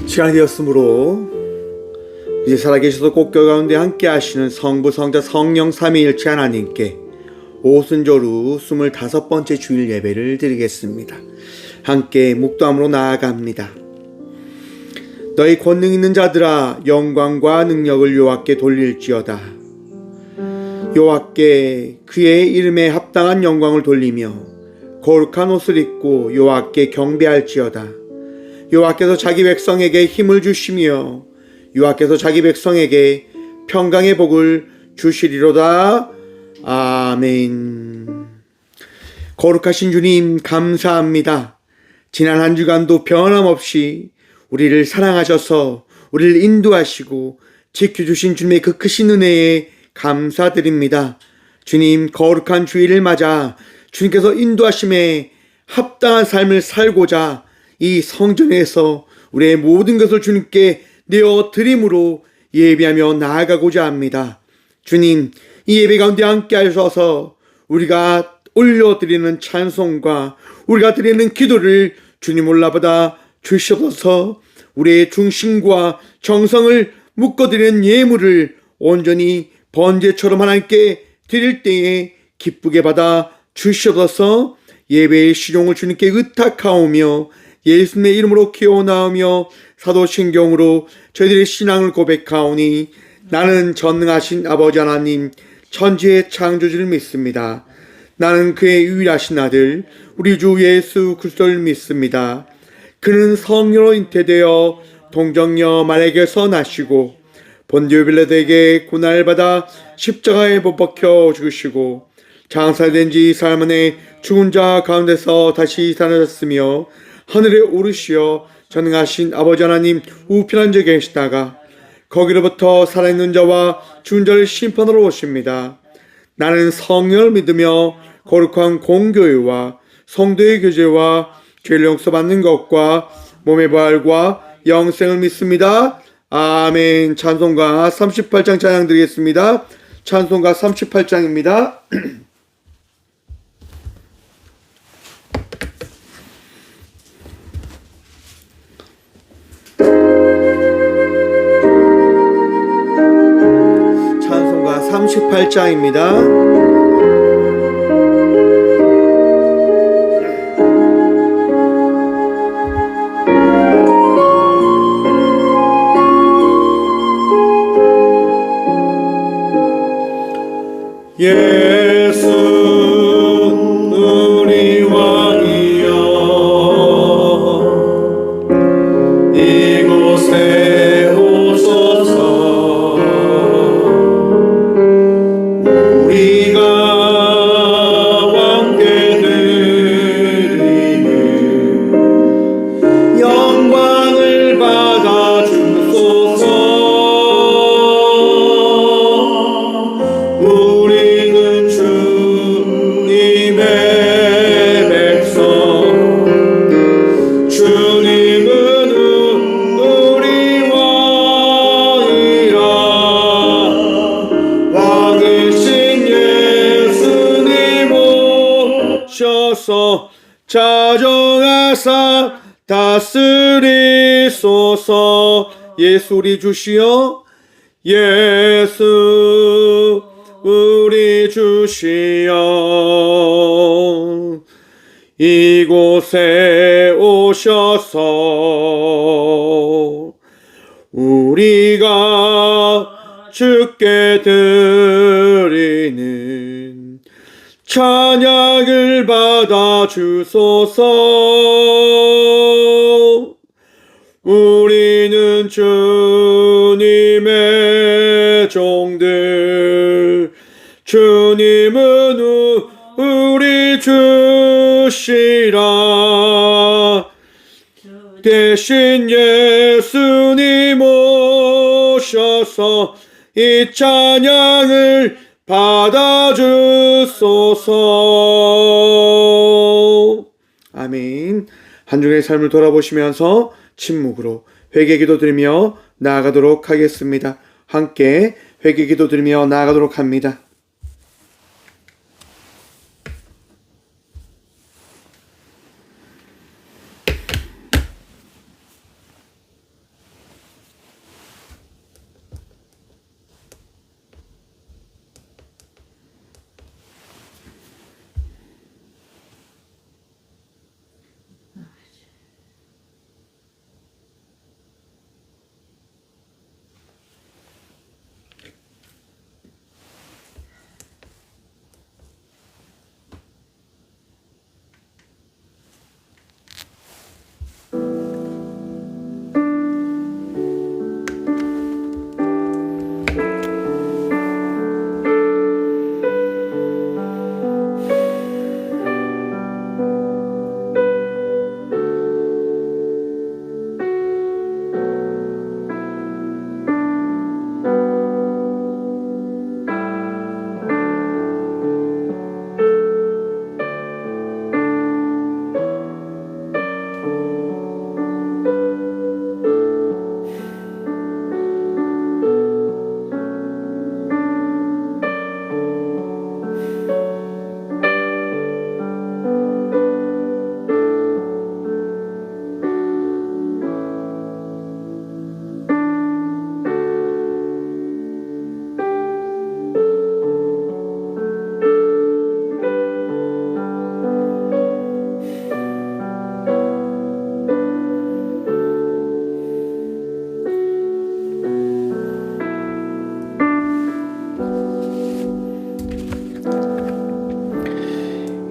시간이 되었으므로 이제 살아계셔서 꼭교 가운데 함께 하시는 성부 성자 성령 삼위일체 하나님께 오순절후 25번째 주일 예배를 드리겠습니다. 함께 묵도함으로 나아갑니다. 너희 권능 있는 자들아, 영광과 능력을 여호와께 돌릴지어다. 여호와께 그의 이름에 합당한 영광을 돌리며 거룩한 옷을 입고 여호와께 경배할지어다. 여호와께서 자기 백성에게 힘을 주시며 여호와께서 자기 백성에게 평강의 복을 주시리로다. 아멘. 거룩하신 주님, 감사합니다. 지난 한 주간도 변함없이 우리를 사랑하셔서 우리를 인도하시고 지켜주신 주님의 그 크신 은혜에 감사드립니다. 주님, 거룩한 주일을 맞아 주님께서 인도하심에 합당한 삶을 살고자 이 성전에서 우리의 모든 것을 주님께 내어 드림으로 예배하며 나아가고자 합니다. 주님, 이 예배 가운데 함께 하셔서 우리가 올려드리는 찬송과 우리가 드리는 기도를 주님 올라받아 주셔서 우리의 중심과 정성을 묶어드리는 예물을 온전히 번제처럼 하나님께 드릴 때에 기쁘게 받아 주셔서 예배의 시종을 주님께 의탁하오며 예수님의 이름으로 기어나오며 사도신경으로 저희들의 신앙을 고백하오니 나는 전능하신 아버지 하나님 천지의 창조주를 믿습니다. 나는 그의 유일하신 아들 우리 주 예수 그리스도를 믿습니다. 그는 성령으로 잉태되어 동정녀 마리아에게서 나시고 본디오 빌라도에게 고난을 받아 십자가에 못 박혀 죽으시고 장사된 지 4일 만에 죽은 자 가운데서 다시 살아났으며 하늘에 오르시어 전능하신 아버지 하나님 우편한 데 계시다가 거기로부터 살아있는 자와 죽은 자를 심판하러 오십니다. 나는 성령을 믿으며 거룩한 공교회와 성도의 교제와 죄를 용서받는 것과 몸의 부활과 영생을 믿습니다. 아멘. 찬송가 38장 찬양 드리겠습니다. 찬송가 38장입니다. 찬송가 38장입니다. 예수 우리 왕이여 이곳에 오소서. 우리가 왕께 드리는 영광을 받아 주소서. 우리는 주님의 백성, 주님은 우리 왕이라. 왕이신 예수님 오셔서 자정하사 다스리소서. 예수 우리 주시여, 예수 우리 주시여 이곳에 오셔서 우리가 주께 드리는 찬양을 받아 주소서. 우리는 주님의 종들, 주님은 우리 주시라. 대신 예수님 오셔서 이 찬양을 받아주소서. 아멘. 한 주의 삶을 돌아보시면서 침묵으로 회개 기도 드리며 나아가도록 하겠습니다. 함께 회개 기도 드리며 나아가도록 합니다.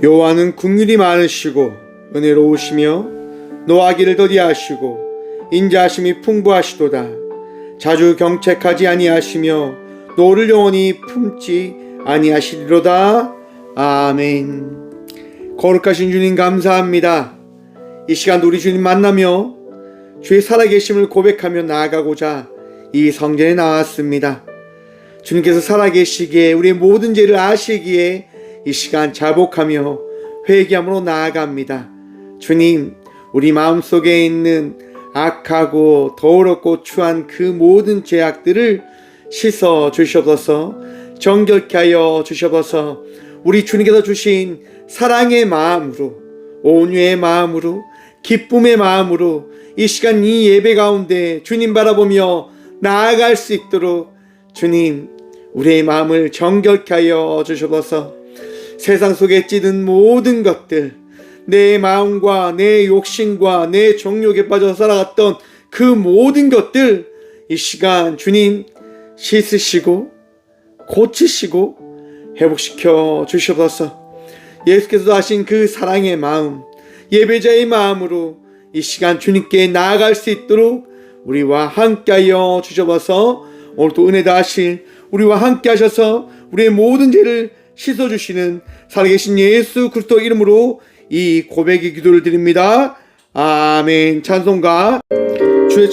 여호와는 긍휼이 많으시고 은혜로우시며 노하기를 더디하시고 인자하심이 풍부하시도다. 자주 경책하지 아니하시며 노를 영원히 품지 아니하시리로다. 아멘. 거룩하신 주님 감사합니다. 이 시간 우리 주님 만나며 주의 살아계심을 고백하며 나아가고자 이 성전에 나왔습니다. 주님께서 살아계시기에 우리의 모든 죄를 아시기에 이 시간 자복하며 회개함으로 나아갑니다. 주님, 우리 마음속에 있는 악하고 더럽고 추한 그 모든 죄악들을 씻어 주시옵소서. 정결케 하여 주시옵소서. 우리 주님께서 주신 사랑의 마음으로, 온유의 마음으로, 기쁨의 마음으로 이 시간 이 예배 가운데 주님 바라보며 나아갈 수 있도록 주님, 우리의 마음을 정결케 하여 주시옵소서. 세상 속에 찌든 모든 것들, 내 마음과 내 욕심과 내 정욕에 빠져 살아갔던 그 모든 것들 이 시간 주님 씻으시고 고치시고 회복시켜 주시옵소서. 예수께서도 하신 그 사랑의 마음, 예배자의 마음으로 이 시간 주님께 나아갈 수 있도록 우리와 함께하여 주시옵소서. 오늘도 은혜 다하실 우리와 함께 하셔서 우리의 모든 죄를 씻어주시는 살아계신 예수 그리스도 이름으로 이 고백의 기도를 드립니다. 아멘. 찬송가 주의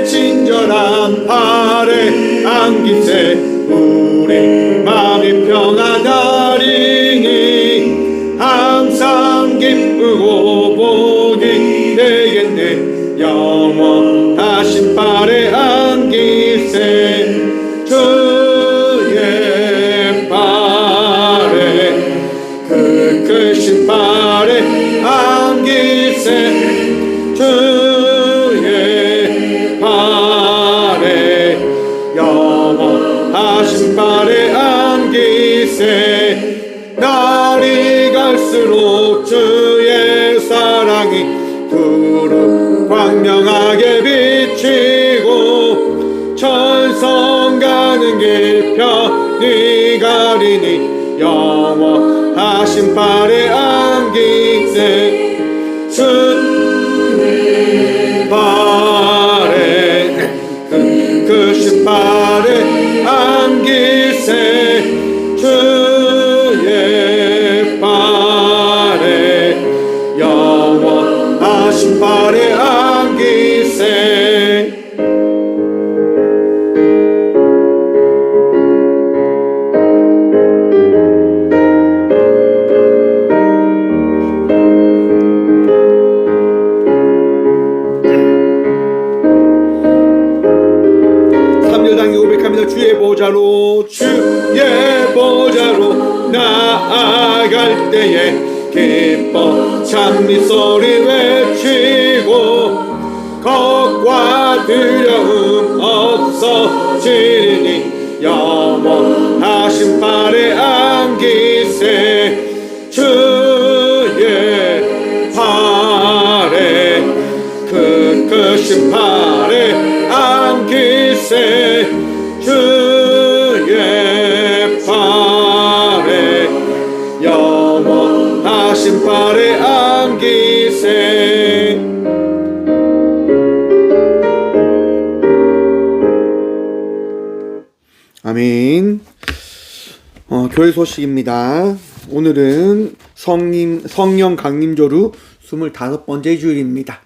친절한 팔에 안기세 우리 마음이 평안하리니 항상 기쁘고 복이 되겠네. 영원하신 팔에 안기세 주의 팔에 그 크신 팔에 안기세 주의 팔에 영원하신 팔에 안기세 날이 갈수록 주의 사랑이 두루 광명하게 비치고 천성 가는 길 편히 가리니 영원하신 팔에 안기세 주의 팔에 크신 팔에 안기세 주의 팔에 영원하신 팔에 안기세 주의 보좌로 나아갈 때에 기뻐 찬미소리 외치고 걱과 두려움 없어지리니 영원하신 팔에 안기세 주의 팔에 그 크신 팔에 안기세 주의 팔에 영원하신 팔에 안기세 아멘. 교회 소식입니다. 오늘은 성령 강림조루 25번째 주일입니다.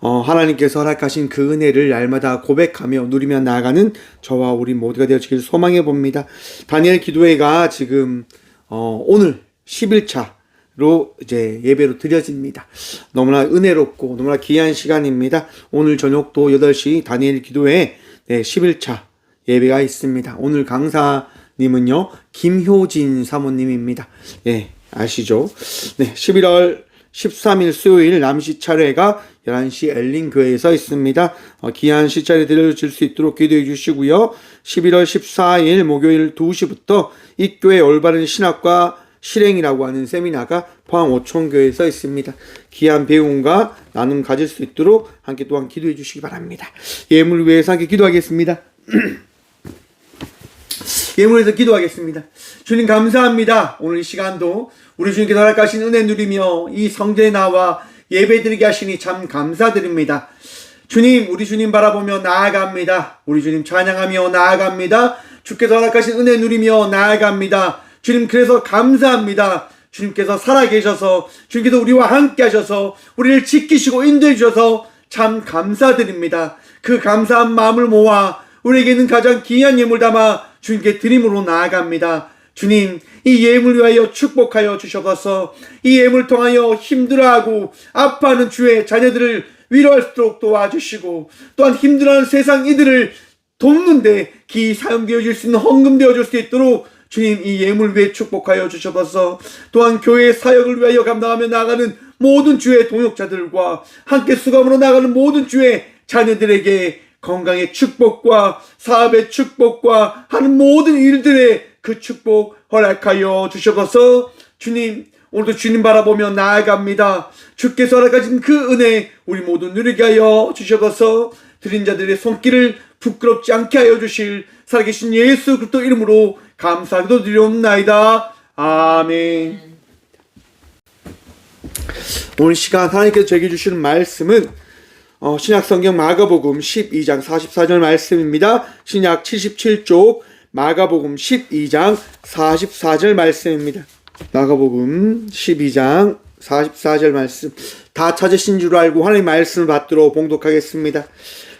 하나님께서 허락하신 그 은혜를 날마다 고백하며 누리며 나아가는 저와 우리 모두가 되어지길 소망해 봅니다. 다니엘 기도회가 지금 오늘 10일차로 이제 예배로 드려집니다. 너무나 은혜롭고 너무나 귀한 시간입니다. 오늘 저녁도 8시 다니엘 기도회 10일차 예배가 있습니다. 오늘 강사님은요 김효진 사모님입니다. 예, 아시죠? 네, 11월 13일 수요일 남시 차례가 11시 엘린교회에서 있습니다. 귀한 시차례 드려질 수 있도록 기도해 주시고요. 11월 14일 목요일 2시부터 이 교회 올바른 신학과 실행이라고 하는 세미나가 포항 오촌교회에서 있습니다. 귀한 배움과 나눔 가질 수 있도록 함께 또한 기도해 주시기 바랍니다. 예물을 위해서 함께 기도하겠습니다. 예물에서 기도하겠습니다. 주님 감사합니다. 오늘 이 시간도 우리 주님께서 허락하신 은혜 누리며 이 성전에 나와 예배드리게 하시니 참 감사드립니다. 주님, 우리 주님 바라보며 나아갑니다. 우리 주님 찬양하며 나아갑니다. 주께서 허락하신 은혜 누리며 나아갑니다. 주님, 그래서 감사합니다. 주님께서 살아계셔서 주님께서 우리와 함께 하셔서 우리를 지키시고 인도해 주셔서 참 감사드립니다. 그 감사한 마음을 모아 우리에게는 가장 귀한 예물 담아 주님께 드림으로 나아갑니다. 주님, 이 예물 위하여 축복하여 주셔서 이 예물 통하여 힘들어하고 아파하는 주의 자녀들을 위로할 수 있도록 도와주시고, 또한 힘들어하는 세상 이들을 돕는데 기 사용되어질 수 있는 헌금 되어줄 수 있도록 주님, 이 예물 위에 축복하여 주셔서 또한 교회 사역을 위하여 감당하며 나아가는 모든 주의 동역자들과 함께 수감으로 나아가는 모든 주의 자녀들에게 건강의 축복과 사업의 축복과 하는 모든 일들의 그 축복 허락하여 주셔서 주님, 오늘도 주님 바라보며 나아갑니다. 주께서 허락하신 그 은혜 우리 모두 누리게 하여 주셔서 드린 자들의 손길을 부끄럽지 않게 하여 주실 살아계신 예수 그리스도 이름으로 감사기도 드리옵나이다. 아멘. 오늘 시간 하나님께서 저에게 주시는 말씀은 신약성경 마가복음 12장 44절 말씀입니다. 신약 77쪽 마가복음 12장 44절 말씀입니다. 마가복음 12장 44절 말씀, 다 찾으신 줄 알고 하나님의 말씀을 받들어 봉독하겠습니다.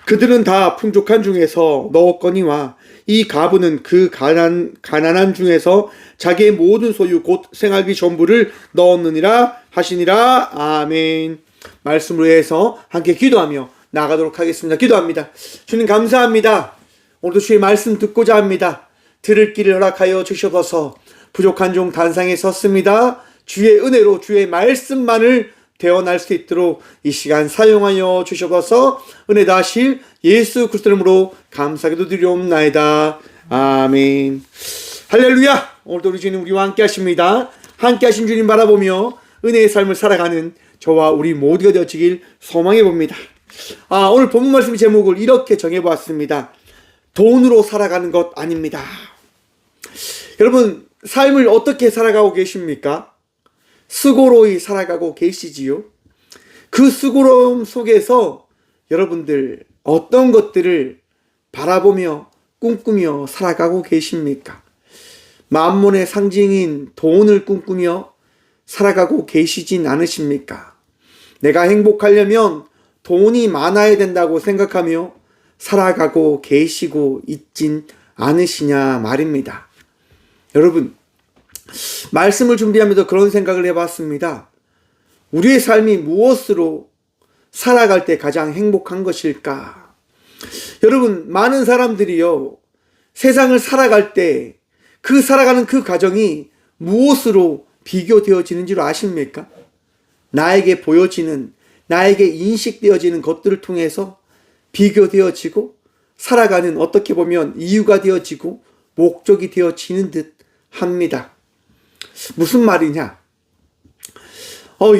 그들은 다 풍족한 중에서 넣었거니와 이 가부는 그 가난한 중에서 자기의 모든 소유 곧 생활비 전부를 넣었느니라 하시니라. 아멘. 말씀을 위해서 함께 기도하며 나가도록 하겠습니다. 기도합니다. 주님 감사합니다. 오늘도 주의 말씀 듣고자 합니다. 들을 길을 허락하여 주셔서 부족한 종 단상에 섰습니다. 주의 은혜로 주의 말씀만을 대언할 수 있도록 이 시간 사용하여 주셔서 은혜 다하실 예수 그리스도 이름으로 감사기도 드리옵나이다. 아멘. 할렐루야. 오늘도 우리 주님 우리와 함께 하십니다. 함께 하신 주님 바라보며 은혜의 삶을 살아가는 저와 우리 모두가 되어지길 소망해 봅니다. 오늘 본문 말씀 제목을 이렇게 정해보았습니다. 돈으로 살아가는 것 아닙니다. 여러분, 삶을 어떻게 살아가고 계십니까? 수고로이 살아가고 계시지요? 그 수고로움 속에서 여러분들 어떤 것들을 바라보며 꿈꾸며 살아가고 계십니까? 만몬의 상징인 돈을 꿈꾸며 살아가고 계시진 않으십니까? 내가 행복하려면 돈이 많아야 된다고 생각하며 살아가고 계시고 있진 않으시냐 말입니다. 여러분, 말씀을 준비하면서 그런 생각을 해봤습니다. 우리의 삶이 무엇으로 살아갈 때 가장 행복한 것일까? 여러분, 많은 사람들이요, 세상을 살아갈 때 그 살아가는 그 과정이 무엇으로 비교되어지는 줄 아십니까? 나에게 보여지는, 나에게 인식되어지는 것들을 통해서 비교되어지고 살아가는, 어떻게 보면 이유가 되어지고 목적이 되어지는 듯 합니다. 무슨 말이냐?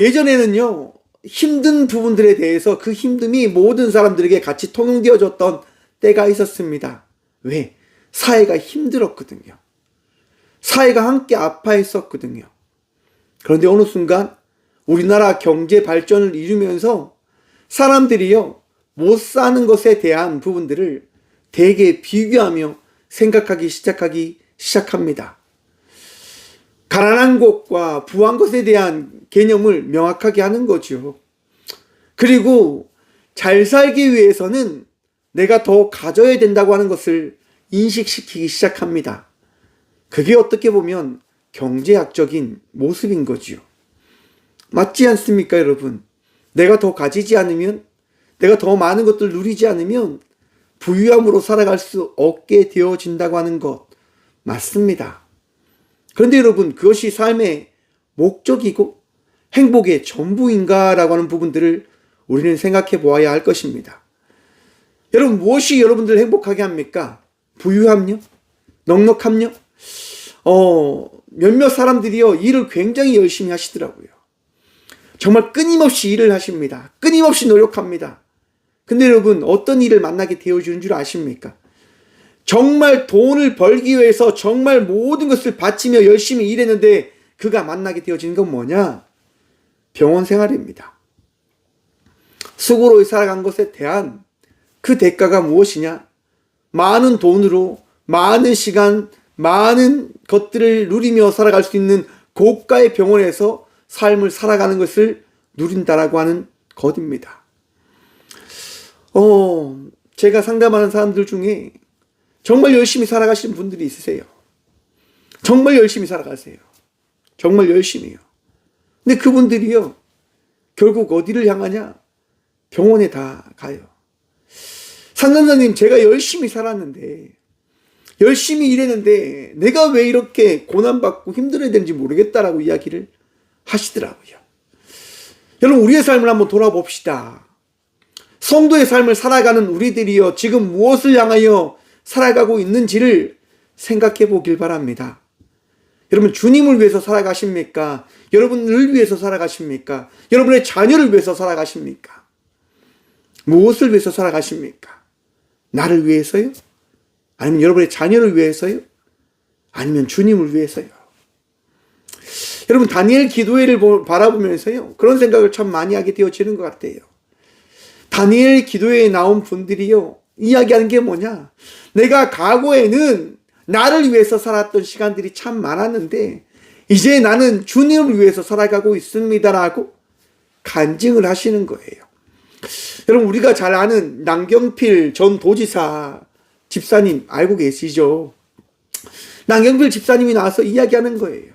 예전에는요, 힘든 부분들에 대해서 그 힘듦이 모든 사람들에게 같이 통용되어졌던 때가 있었습니다. 왜? 사회가 힘들었거든요. 사회가 함께 아파했었거든요. 그런데 어느 순간 우리나라 경제 발전을 이루면서 사람들이요, 못 사는 것에 대한 부분들을 되게 비교하며 생각하기 시작합니다. 가난한 것과 부한 것에 대한 개념을 명확하게 하는 거죠. 그리고 잘 살기 위해서는 내가 더 가져야 된다고 하는 것을 인식시키기 시작합니다. 그게 어떻게 보면 경제학적인 모습인 거지요. 맞지 않습니까, 여러분? 내가 더 가지지 않으면, 내가 더 많은 것들을 누리지 않으면 부유함으로 살아갈 수 없게 되어진다고 하는 것 맞습니다. 그런데 여러분, 그것이 삶의 목적이고 행복의 전부인가라고 하는 부분들을 우리는 생각해 보아야 할 것입니다. 여러분, 무엇이 여러분들을 행복하게 합니까? 부유함요? 넉넉함요? 몇몇 사람들이요, 일을 굉장히 열심히 하시더라고요. 정말 끊임없이 일을 하십니다. 끊임없이 노력합니다. 근데 여러분, 어떤 일을 만나게 되어주는 줄 아십니까? 정말 돈을 벌기 위해서 정말 모든 것을 바치며 열심히 일했는데 그가 만나게 되어진 건 뭐냐? 병원 생활입니다. 수고로 살아간 것에 대한 그 대가가 무엇이냐? 많은 돈으로 많은 시간, 많은 것들을 누리며 살아갈 수 있는 고가의 병원에서 삶을 살아가는 것을 누린다라고 하는 것입니다. 제가 상담하는 사람들 중에 정말 열심히 살아가시는 분들이 있으세요. 정말 열심히 살아가세요. 정말 열심히요. 근데 그분들이요, 결국 어디를 향하냐? 병원에 다 가요. 상담사님, 제가 열심히 살았는데, 열심히 일했는데 내가 왜 이렇게 고난받고 힘들어야 되는지 모르겠다라고 이야기를 하시더라고요. 여러분, 우리의 삶을 한번 돌아봅시다. 성도의 삶을 살아가는 우리들이요, 지금 무엇을 향하여 살아가고 있는지를 생각해 보길 바랍니다. 여러분, 주님을 위해서 살아가십니까? 여러분을 위해서 살아가십니까? 여러분의 자녀를 위해서 살아가십니까? 무엇을 위해서 살아가십니까? 나를 위해서요? 아니면 여러분의 자녀를 위해서요? 아니면 주님을 위해서요? 여러분, 다니엘 기도회를 바라보면서요, 그런 생각을 참 많이 하게 되어지는 것 같아요. 다니엘 기도회에 나온 분들이요, 이야기하는 게 뭐냐? 내가 과거에는 나를 위해서 살았던 시간들이 참 많았는데 이제 나는 주님을 위해서 살아가고 있습니다라고 간증을 하시는 거예요. 여러분, 우리가 잘 아는 남경필 전 도지사 집사님 알고 계시죠? 남경필 집사님이 나와서 이야기하는 거예요.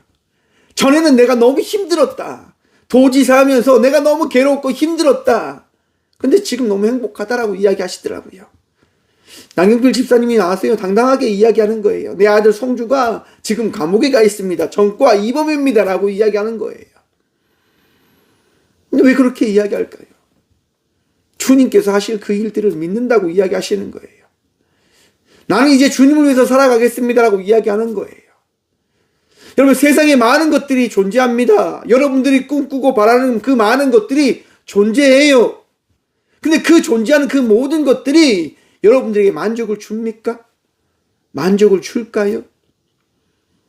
전에는 내가 너무 힘들었다. 도지사 하면서 내가 너무 괴롭고 힘들었다. 근데 지금 너무 행복하다라고 이야기하시더라고요. 남경필 집사님이 나와서요, 당당하게 이야기하는 거예요. 내 아들 성주가 지금 감옥에 가 있습니다. 전과 이범입니다라고 이야기하는 거예요. 근데 왜 그렇게 이야기할까요? 주님께서 하실 그 일들을 믿는다고 이야기하시는 거예요. 나는 이제 주님을 위해서 살아가겠습니다라고 이야기하는 거예요. 여러분, 세상에 많은 것들이 존재합니다. 여러분들이 꿈꾸고 바라는 그 많은 것들이 존재해요. 근데 그 존재하는 그 모든 것들이 여러분들에게 만족을 줍니까? 만족을 줄까요?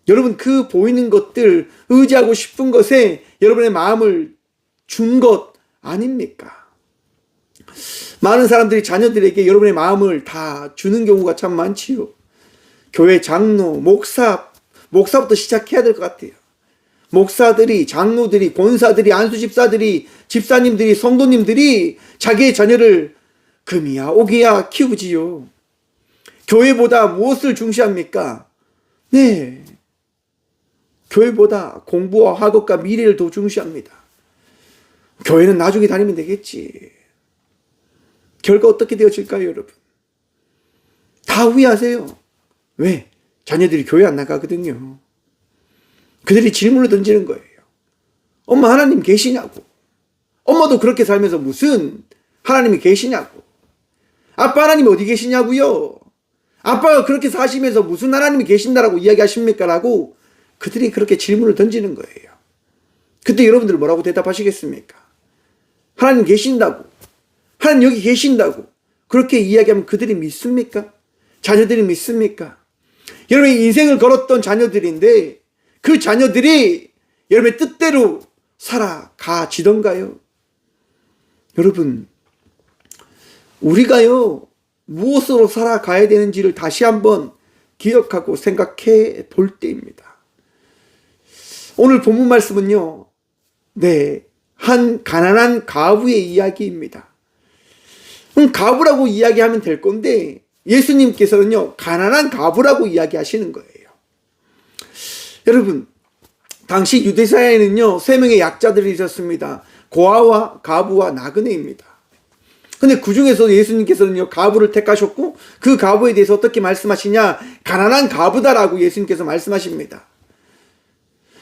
여러분, 그 보이는 것들, 의지하고 싶은 것에 여러분의 마음을 준 것 아닙니까? 많은 사람들이 자녀들에게 여러분의 마음을 다 주는 경우가 참 많지요. 교회 장로, 목사부터 시작해야 될 것 같아요. 목사들이, 장로들이, 권사들이, 안수집사들이, 집사님들이, 성도님들이 자기의 자녀를 금이야 오기야 키우지요. 교회보다 무엇을 중시합니까? 네, 교회보다 공부와 학업과 미래를 더 중시합니다. 교회는 나중에 다니면 되겠지. 결과 어떻게 되어질까요, 여러분? 다 후회하세요. 왜? 자녀들이 교회 안 나가거든요. 그들이 질문을 던지는 거예요. 엄마, 하나님 계시냐고. 엄마도 그렇게 살면서 무슨 하나님이 계시냐고. 아빠, 하나님 어디 계시냐고요. 아빠가 그렇게 사시면서 무슨 하나님이 계신다라고 이야기하십니까? 라고 그들이 그렇게 질문을 던지는 거예요. 그때 여러분들 뭐라고 대답하시겠습니까? 하나님 계신다고, 하나님 여기 계신다고 그렇게 이야기하면 그들이 믿습니까? 자녀들이 믿습니까? 여러분의 인생을 걸었던 자녀들인데 그 자녀들이 여러분의 뜻대로 살아가지던가요? 여러분, 우리가요, 무엇으로 살아가야 되는지를 다시 한번 기억하고 생각해 볼 때입니다. 오늘 본문 말씀은요, 한 가난한 과부의 이야기입니다. 과부라고 이야기하면 될 건데 예수님께서는요, 가난한 과부라고 이야기하시는 거예요. 여러분, 당시 유대사회에는요, 3명의 약자들이 있었습니다. 고아와 과부와 나그네입니다. 근데 그 중에서 예수님께서는요, 과부를 택하셨고 그 과부에 대해서 어떻게 말씀하시냐? 가난한 과부다라고 예수님께서 말씀하십니다.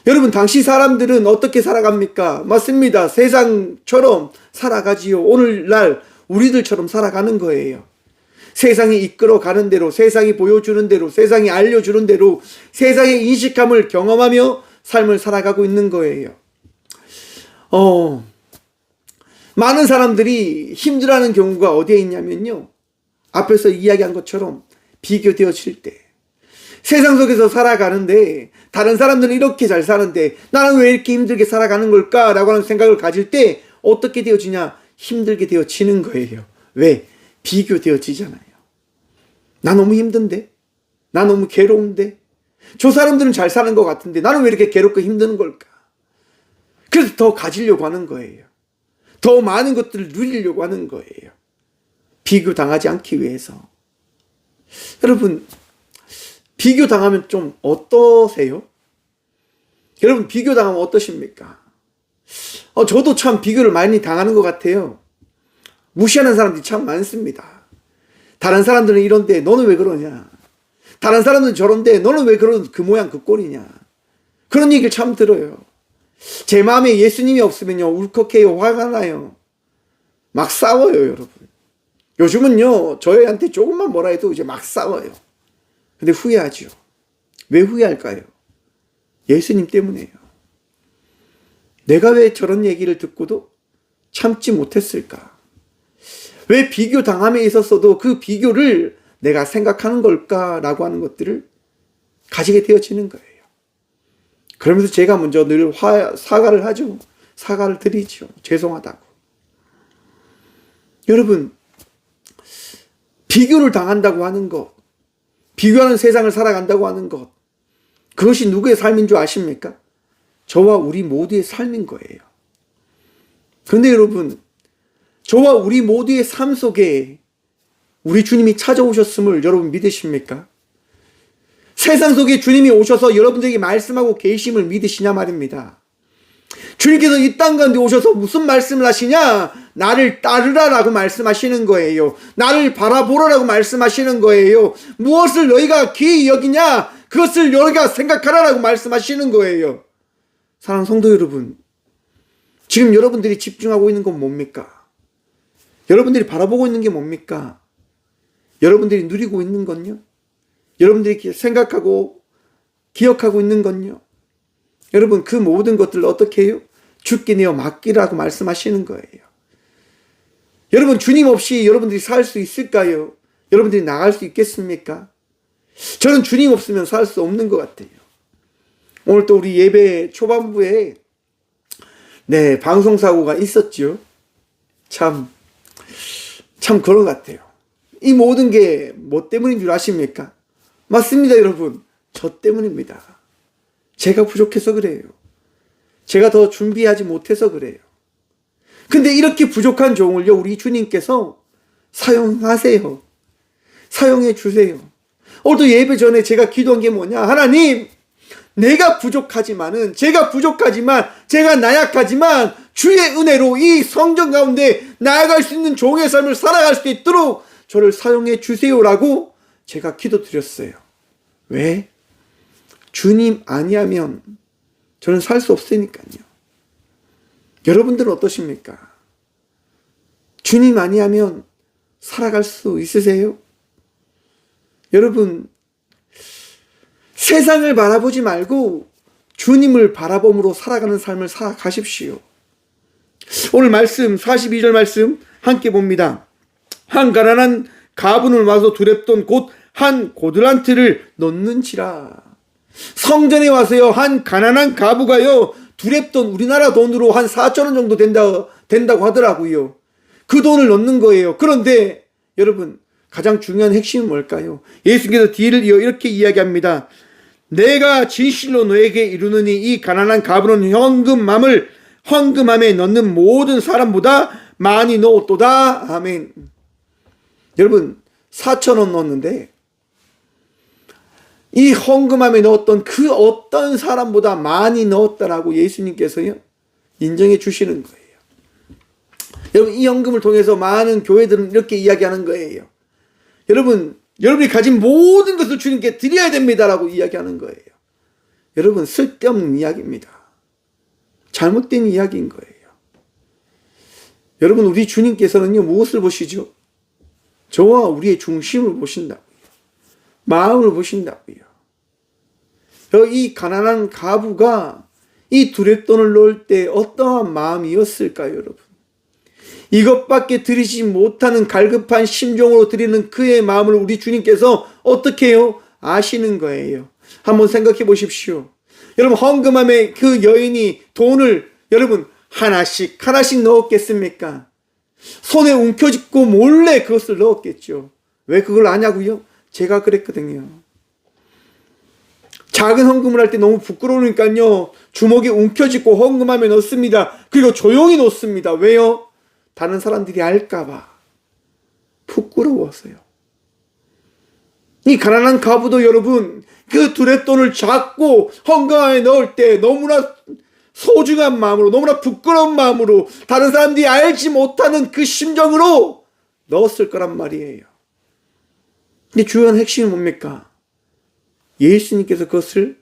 여러분, 당시 사람들은 어떻게 살아갑니까? 맞습니다. 세상처럼 살아가지요. 오늘날 우리들처럼 살아가는 거예요. 세상이 이끌어가는 대로, 세상이 보여주는 대로, 세상이 알려주는 대로 세상의 인식함을 경험하며 삶을 살아가고 있는 거예요. 많은 사람들이 힘들어하는 경우가 어디에 있냐면요, 앞에서 이야기한 것처럼 비교되어질 때, 세상 속에서 살아가는데 다른 사람들은 이렇게 잘 사는데 나는 왜 이렇게 힘들게 살아가는 걸까? 라고 하는 생각을 가질 때 어떻게 되어지냐? 힘들게 되어지는 거예요. 왜? 비교되어지잖아요. 나 너무 힘든데? 나 너무 괴로운데? 저 사람들은 잘 사는 것 같은데 나는 왜 이렇게 괴롭고 힘드는 걸까? 그래서 더 가지려고 하는 거예요. 더 많은 것들을 누리려고 하는 거예요. 비교당하지 않기 위해서. 여러분, 비교당하면 좀 어떠세요? 여러분, 비교당하면 어떠십니까? 저도 참 비교를 많이 당하는 것 같아요. 무시하는 사람들이 참 많습니다. 다른 사람들은 이런데 너는 왜 그러냐? 다른 사람들은 저런데 너는 왜 그런 그 모양 그 꼴이냐? 그런 얘기를 참 들어요. 제 마음에 예수님이 없으면요, 울컥해요, 화가 나요. 막 싸워요, 여러분. 요즘은요, 저희한테 조금만 뭐라 해도 이제 막 싸워요. 근데 후회하죠. 왜 후회할까요? 예수님 때문에요. 내가 왜 저런 얘기를 듣고도 참지 못했을까? 왜 비교 당함에 있었어도 그 비교를 내가 생각하는 걸까라고 하는 것들을 가지게 되어지는 거예요. 그러면서 제가 먼저 늘 사과를 하죠. 사과를 드리죠. 죄송하다고. 여러분, 비교를 당한다고 하는 것, 비교하는 세상을 살아간다고 하는 것, 그것이 누구의 삶인 줄 아십니까? 저와 우리 모두의 삶인 거예요. 그런데 여러분, 저와 우리 모두의 삶 속에 우리 주님이 찾아오셨음을 여러분 믿으십니까? 세상 속에 주님이 오셔서 여러분들에게 말씀하고 계심을 믿으시냐 말입니다. 주님께서 이 땅 가운데 오셔서 무슨 말씀을 하시냐? 나를 따르라라고 말씀하시는 거예요. 나를 바라보라라고 말씀하시는 거예요. 무엇을 너희가 귀히 여기냐? 그것을 너희가 생각하라라고 말씀하시는 거예요. 사랑하는 성도 여러분, 지금 여러분들이 집중하고 있는 건 뭡니까? 여러분들이 바라보고 있는 게 뭡니까? 여러분들이 누리고 있는 건요? 여러분들이 생각하고 기억하고 있는 건요? 여러분, 그 모든 것들을 어떻게 해요? 주께 내어 맡기라고 말씀하시는 거예요. 여러분, 주님 없이 여러분들이 살 수 있을까요? 여러분들이 나갈 수 있겠습니까? 저는 주님 없으면 살 수 없는 것 같아요. 오늘 또 우리 예배 초반부에 방송사고가 있었죠. 참 그런 것 같아요. 이 모든 게 뭐 때문인 줄 아십니까? 맞습니다, 여러분. 저 때문입니다. 제가 부족해서 그래요. 제가 더 준비하지 못해서 그래요. 근데 이렇게 부족한 종을요, 우리 주님께서 사용하세요. 사용해 주세요. 오늘도 예배 전에 제가 기도한 게 뭐냐? 하나님, 제가 부족하지만, 제가 나약하지만, 주의 은혜로 이 성전 가운데 나아갈 수 있는 종의 삶을 살아갈 수 있도록 저를 사용해 주세요라고 제가 기도드렸어요. 왜? 주님 아니하면 저는 살 수 없으니까요. 여러분들은 어떠십니까? 주님 아니하면 살아갈 수 있으세요? 여러분, 세상을 바라보지 말고 주님을 바라봄으로 살아가는 삶을 살아가십시오. 오늘 말씀 42절 말씀 함께 봅니다. 한 가난한 가분을 와서 두렵던 곧 한 고들란트를 놓는지라. 성전에 와서요, 한 가난한 가부가요, 두렵던 우리나라 돈으로 한 4,000원 정도 된다고 하더라고요. 그 돈을 넣는 거예요. 그런데 여러분, 가장 중요한 핵심은 뭘까요? 예수께서 뒤를 이어 이렇게 이야기합니다. 내가 진실로 너에게 이루느니 이 가난한 가부는 헌금함에 넣는 모든 사람보다 많이 넣었도다. 아멘. 여러분, 4,000원 넣었는데 이 헌금함에 넣었던 그 어떤 사람보다 많이 넣었다라고 예수님께서요, 인정해 주시는 거예요. 여러분, 이 헌금을 통해서 많은 교회들은 이렇게 이야기하는 거예요. 여러분이 가진 모든 것을 주님께 드려야 됩니다라고 이야기하는 거예요. 여러분, 쓸데없는 이야기입니다. 잘못된 이야기인 거예요. 여러분, 우리 주님께서는요, 무엇을 보시죠? 저와 우리의 중심을 보신다고요. 마음을 보신다고요. 이 가난한 가부가 이 두렙돈을 넣을 때 어떠한 마음이었을까요, 여러분? 이것밖에 드리지 못하는 갈급한 심정으로 드리는 그의 마음을 우리 주님께서 어떻게 해요? 아시는 거예요. 한번 생각해 보십시오. 여러분, 헌금함에 그 여인이 돈을 여러분 하나씩 넣었겠습니까? 손에 움켜쥐고 몰래 그것을 넣었겠죠. 왜 그걸 아냐고요? 제가 그랬거든요. 작은 헌금을 할 때 너무 부끄러우니까요, 주먹에 움켜쥐고 헌금함에 넣습니다. 그리고 조용히 놓습니다. 왜요? 다른 사람들이 알까봐 부끄러워서요. 이 가난한 과부도 여러분, 그 두랫돈을 잡고 헌금함에 넣을 때 너무나 소중한 마음으로, 너무나 부끄러운 마음으로, 다른 사람들이 알지 못하는 그 심정으로 넣었을 거란 말이에요. 근데 주요한 핵심이 뭡니까? 예수님께서 그것을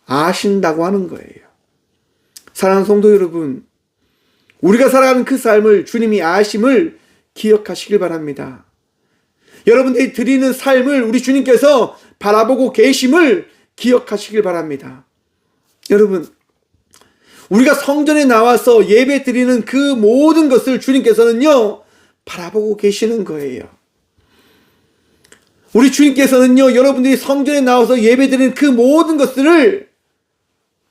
아신다고 하는 거예요. 사랑하는 성도 여러분, 우리가 살아가는 그 삶을 주님이 아심을 기억하시길 바랍니다. 여러분들이 드리는 삶을 우리 주님께서 바라보고 계심을 기억하시길 바랍니다. 여러분, 우리가 성전에 나와서 예배 드리는 그 모든 것을 주님께서는요, 바라보고 계시는 거예요. 우리 주님께서는요, 여러분들이 성전에 나와서 예배 드리는 그 모든 것들을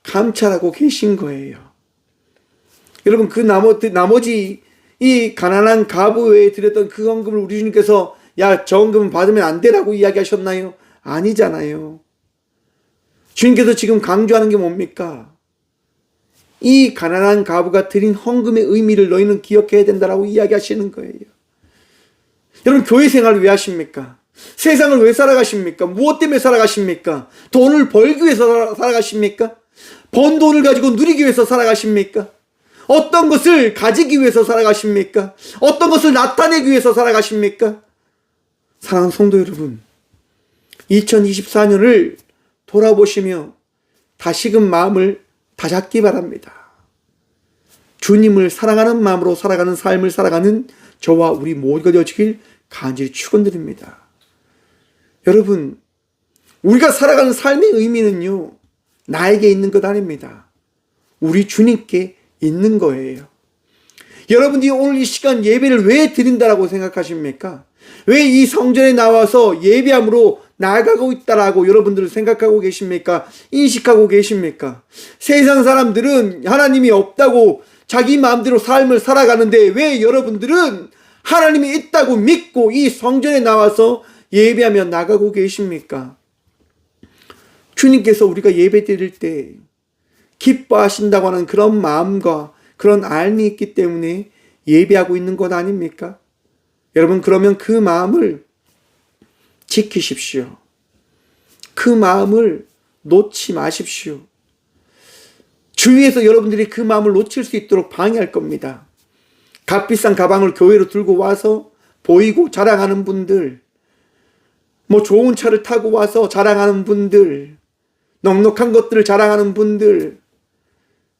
감찰하고 계신 거예요. 여러분, 그 나머지 이 가난한 과부 외에 드렸던 그 헌금을 우리 주님께서 야, 저 헌금은 받으면 안 되라고 이야기하셨나요? 아니잖아요. 주님께서 지금 강조하는 게 뭡니까? 이 가난한 과부가 드린 헌금의 의미를 너희는 기억해야 된다라고 이야기하시는 거예요. 여러분, 교회 생활을 왜 하십니까? 세상을 왜 살아가십니까? 무엇 때문에 살아가십니까? 돈을 벌기 위해서 살아가십니까? 번 돈을 가지고 누리기 위해서 살아가십니까? 어떤 것을 가지기 위해서 살아가십니까? 어떤 것을 나타내기 위해서 살아가십니까? 사랑하는 성도 여러분, 2024년을 돌아보시며 다시금 마음을 다잡기 바랍니다. 주님을 사랑하는 마음으로 살아가는 삶을 살아가는 저와 우리 모두가 되어지길 간절히 축원드립니다. 여러분, 우리가 살아가는 삶의 의미는요, 나에게 있는 것 아닙니다. 우리 주님께 있는 거예요. 여러분들이 오늘 이 시간 예배를 왜 드린다라고 생각하십니까? 왜 이 성전에 나와서 예배함으로 나아가고 있다라고 여러분들은 생각하고 계십니까? 인식하고 계십니까? 세상 사람들은 하나님이 없다고 자기 마음대로 삶을 살아가는데 왜 여러분들은 하나님이 있다고 믿고 이 성전에 나와서 예배하며 나가고 계십니까? 주님께서 우리가 예배 드릴 때 기뻐하신다고 하는 그런 마음과 그런 알미 있기 때문에 예배하고 있는 것 아닙니까? 여러분, 그러면 그 마음을 지키십시오. 그 마음을 놓지 마십시오. 주위에서 여러분들이 그 마음을 놓칠 수 있도록 방해할 겁니다. 값비싼 가방을 교회로 들고 와서 보이고 자랑하는 분들, 좋은 차를 타고 와서 자랑하는 분들, 넉넉한 것들을 자랑하는 분들,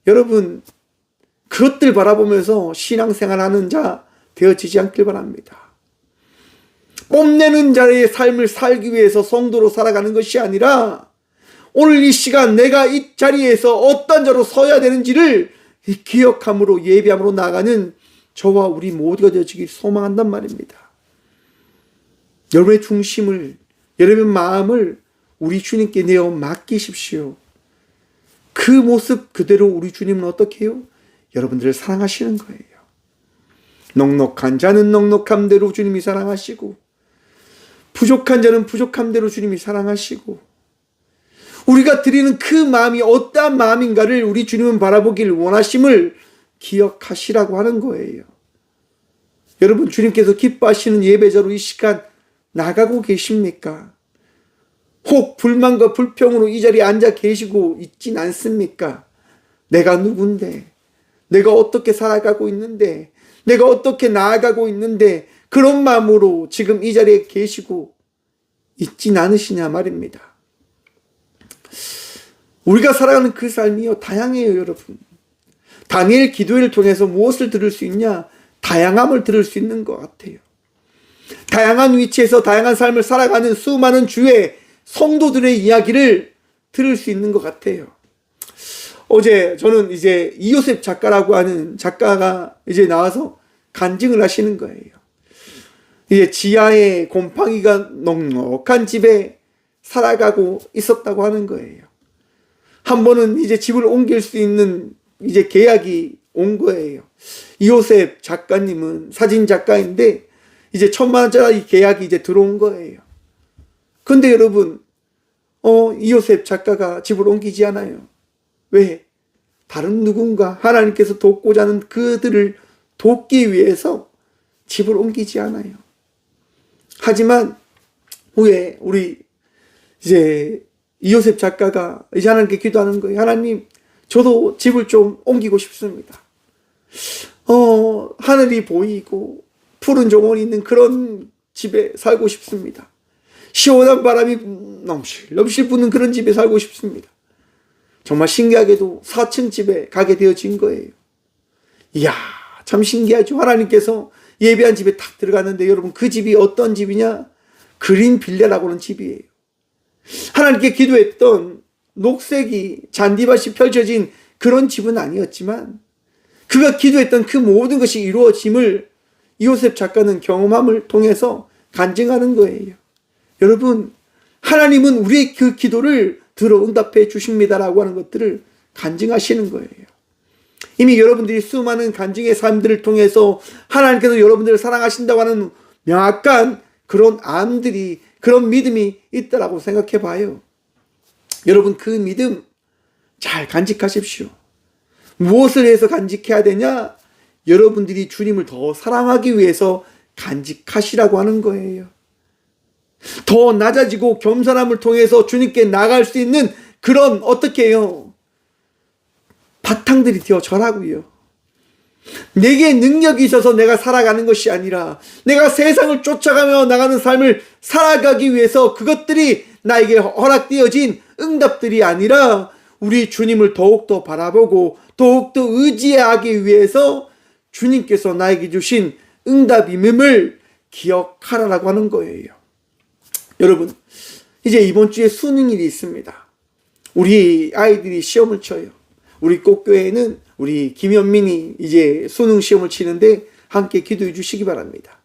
여러분, 그것들 바라보면서 신앙생활하는 자 되어지지 않길 바랍니다. 뽐내는 자의 삶을 살기 위해서 성도로 살아가는 것이 아니라 오늘 이 시간 내가 이 자리에서 어떤 자로 서야 되는지를 기억함으로 예배함으로 나가는 저와 우리 모두가 되어지길 소망한단 말입니다. 여러분의 중심을, 여러분의 마음을 우리 주님께 내어 맡기십시오. 그 모습 그대로 우리 주님은 어떻게 해요? 여러분들을 사랑하시는 거예요. 넉넉한 자는 넉넉함대로 주님이 사랑하시고, 부족한 자는 부족함대로 주님이 사랑하시고, 우리가 드리는 그 마음이 어떠한 마음인가를 우리 주님은 바라보길 원하심을 기억하시라고 하는 거예요. 여러분, 주님께서 기뻐하시는 예배자로 이 시간 나가고 계십니까? 혹 불만과 불평으로 이 자리에 앉아 계시고 있진 않습니까? 내가 누군데, 내가 어떻게 살아가고 있는데, 내가 어떻게 나아가고 있는데, 그런 마음으로 지금 이 자리에 계시고 있진 않으시냐 말입니다. 우리가 살아가는 그 삶이요, 다양해요, 여러분. 다니엘 기도회를 통해서 무엇을 들을 수 있냐? 다양함을 들을 수 있는 것 같아요. 다양한 위치에서 다양한 삶을 살아가는 수많은 주의 성도들의 이야기를 들을 수 있는 것 같아요. 어제 저는 이제 이요셉 작가라고 하는 작가가 이제 나와서 간증을 하시는 거예요. 이제 지하에 곰팡이가 넉넉한 집에 살아가고 있었다고 하는 거예요. 한 번은 이제 집을 옮길 수 있는 이제 계약이 온 거예요. 이요셉 작가님은 사진 작가인데 이제 1,000만 원짜리 계약이 이제 들어온 거예요. 근데 여러분, 이요셉 작가가 집을 옮기지 않아요. 왜? 다른 누군가 하나님께서 돕고자 하는 그들을 돕기 위해서 집을 옮기지 않아요. 하지만 후에 우리 이제 이요셉 작가가 이제 하나님께 기도하는 거예요. 하나님, 저도 집을 좀 옮기고 싶습니다. 하늘이 보이고 푸른 정원이 있는 그런 집에 살고 싶습니다. 시원한 바람이 넘실 부는 그런 집에 살고 싶습니다. 정말 신기하게도 4층 집에 가게 되어진 거예요. 이야, 참 신기하죠. 하나님께서 예배한 집에 탁 들어갔는데 여러분, 그 집이 어떤 집이냐? 그린 빌라라고 하는 집이에요. 하나님께 기도했던 녹색이 잔디밭이 펼쳐진 그런 집은 아니었지만 그가 기도했던 그 모든 것이 이루어짐을 이요셉 작가는 경험함을 통해서 간증하는 거예요. 여러분, 하나님은 우리의 그 기도를 들어 응답해 주십니다라고 하는 것들을 간증하시는 거예요. 이미 여러분들이 수많은 간증의 삶들을 통해서 하나님께서 여러분들을 사랑하신다고 하는 명확한 그런 암들이, 그런 믿음이 있다라고 생각해 봐요. 여러분, 그 믿음 잘 간직하십시오. 무엇을 해서 간직해야 되냐? 여러분들이 주님을 더 사랑하기 위해서 간직하시라고 하는 거예요. 더 낮아지고 겸손함을 통해서 주님께 나갈 수 있는 그런, 어떻게 해요? 바탕들이 되어져라고요. 내게 능력이 있어서 내가 살아가는 것이 아니라 내가 세상을 쫓아가며 나가는 삶을 살아가기 위해서 그것들이 나에게 허락되어진 응답들이 아니라 우리 주님을 더욱더 바라보고 더욱더 의지하기 위해서 주님께서 나에게 주신 응답임을 기억하라라고 하는 거예요. 여러분, 이제 이번 주에 수능일이 있습니다. 우리 아이들이 시험을 쳐요. 우리 꽃교회에는 우리 김현민이 이제 수능 시험을 치는데 함께 기도해 주시기 바랍니다.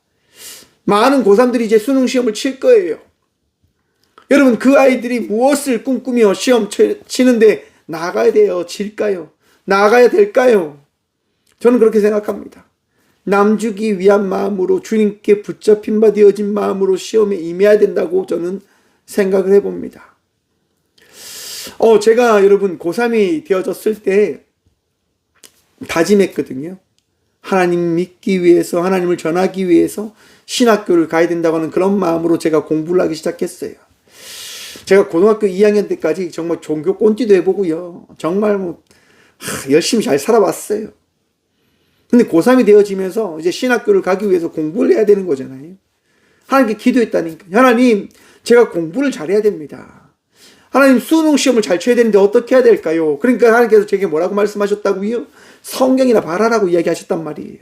많은 고3들이 이제 수능 시험을 칠 거예요. 여러분, 그 아이들이 무엇을 꿈꾸며 시험 치는데 나가야 돼요? 질까요? 나가야 될까요? 저는 그렇게 생각합니다. 남주기 위한 마음으로, 주님께 붙잡힌 바 되어진 마음으로 시험에 임해야 된다고 저는 생각을 해봅니다. 제가 여러분 고3이 되어졌을 때 다짐했거든요. 하나님 믿기 위해서, 하나님을 전하기 위해서 신학교를 가야 된다고 하는 그런 마음으로 제가 공부를 하기 시작했어요. 제가 고등학교 2학년 때까지 정말 종교 꼰띠도 해보고요. 정말 열심히 잘 살아왔어요. 근데 고3이 되어지면서 이제 신학교를 가기 위해서 공부를 해야 되는 거잖아요. 하나님께 기도했다니까. 하나님, 제가 공부를 잘해야 됩니다. 하나님, 수능 시험을 잘 쳐야 되는데 어떻게 해야 될까요? 그러니까 하나님께서 제게 뭐라고 말씀하셨다고요? 성경이나 봐라라고 이야기하셨단 말이에요.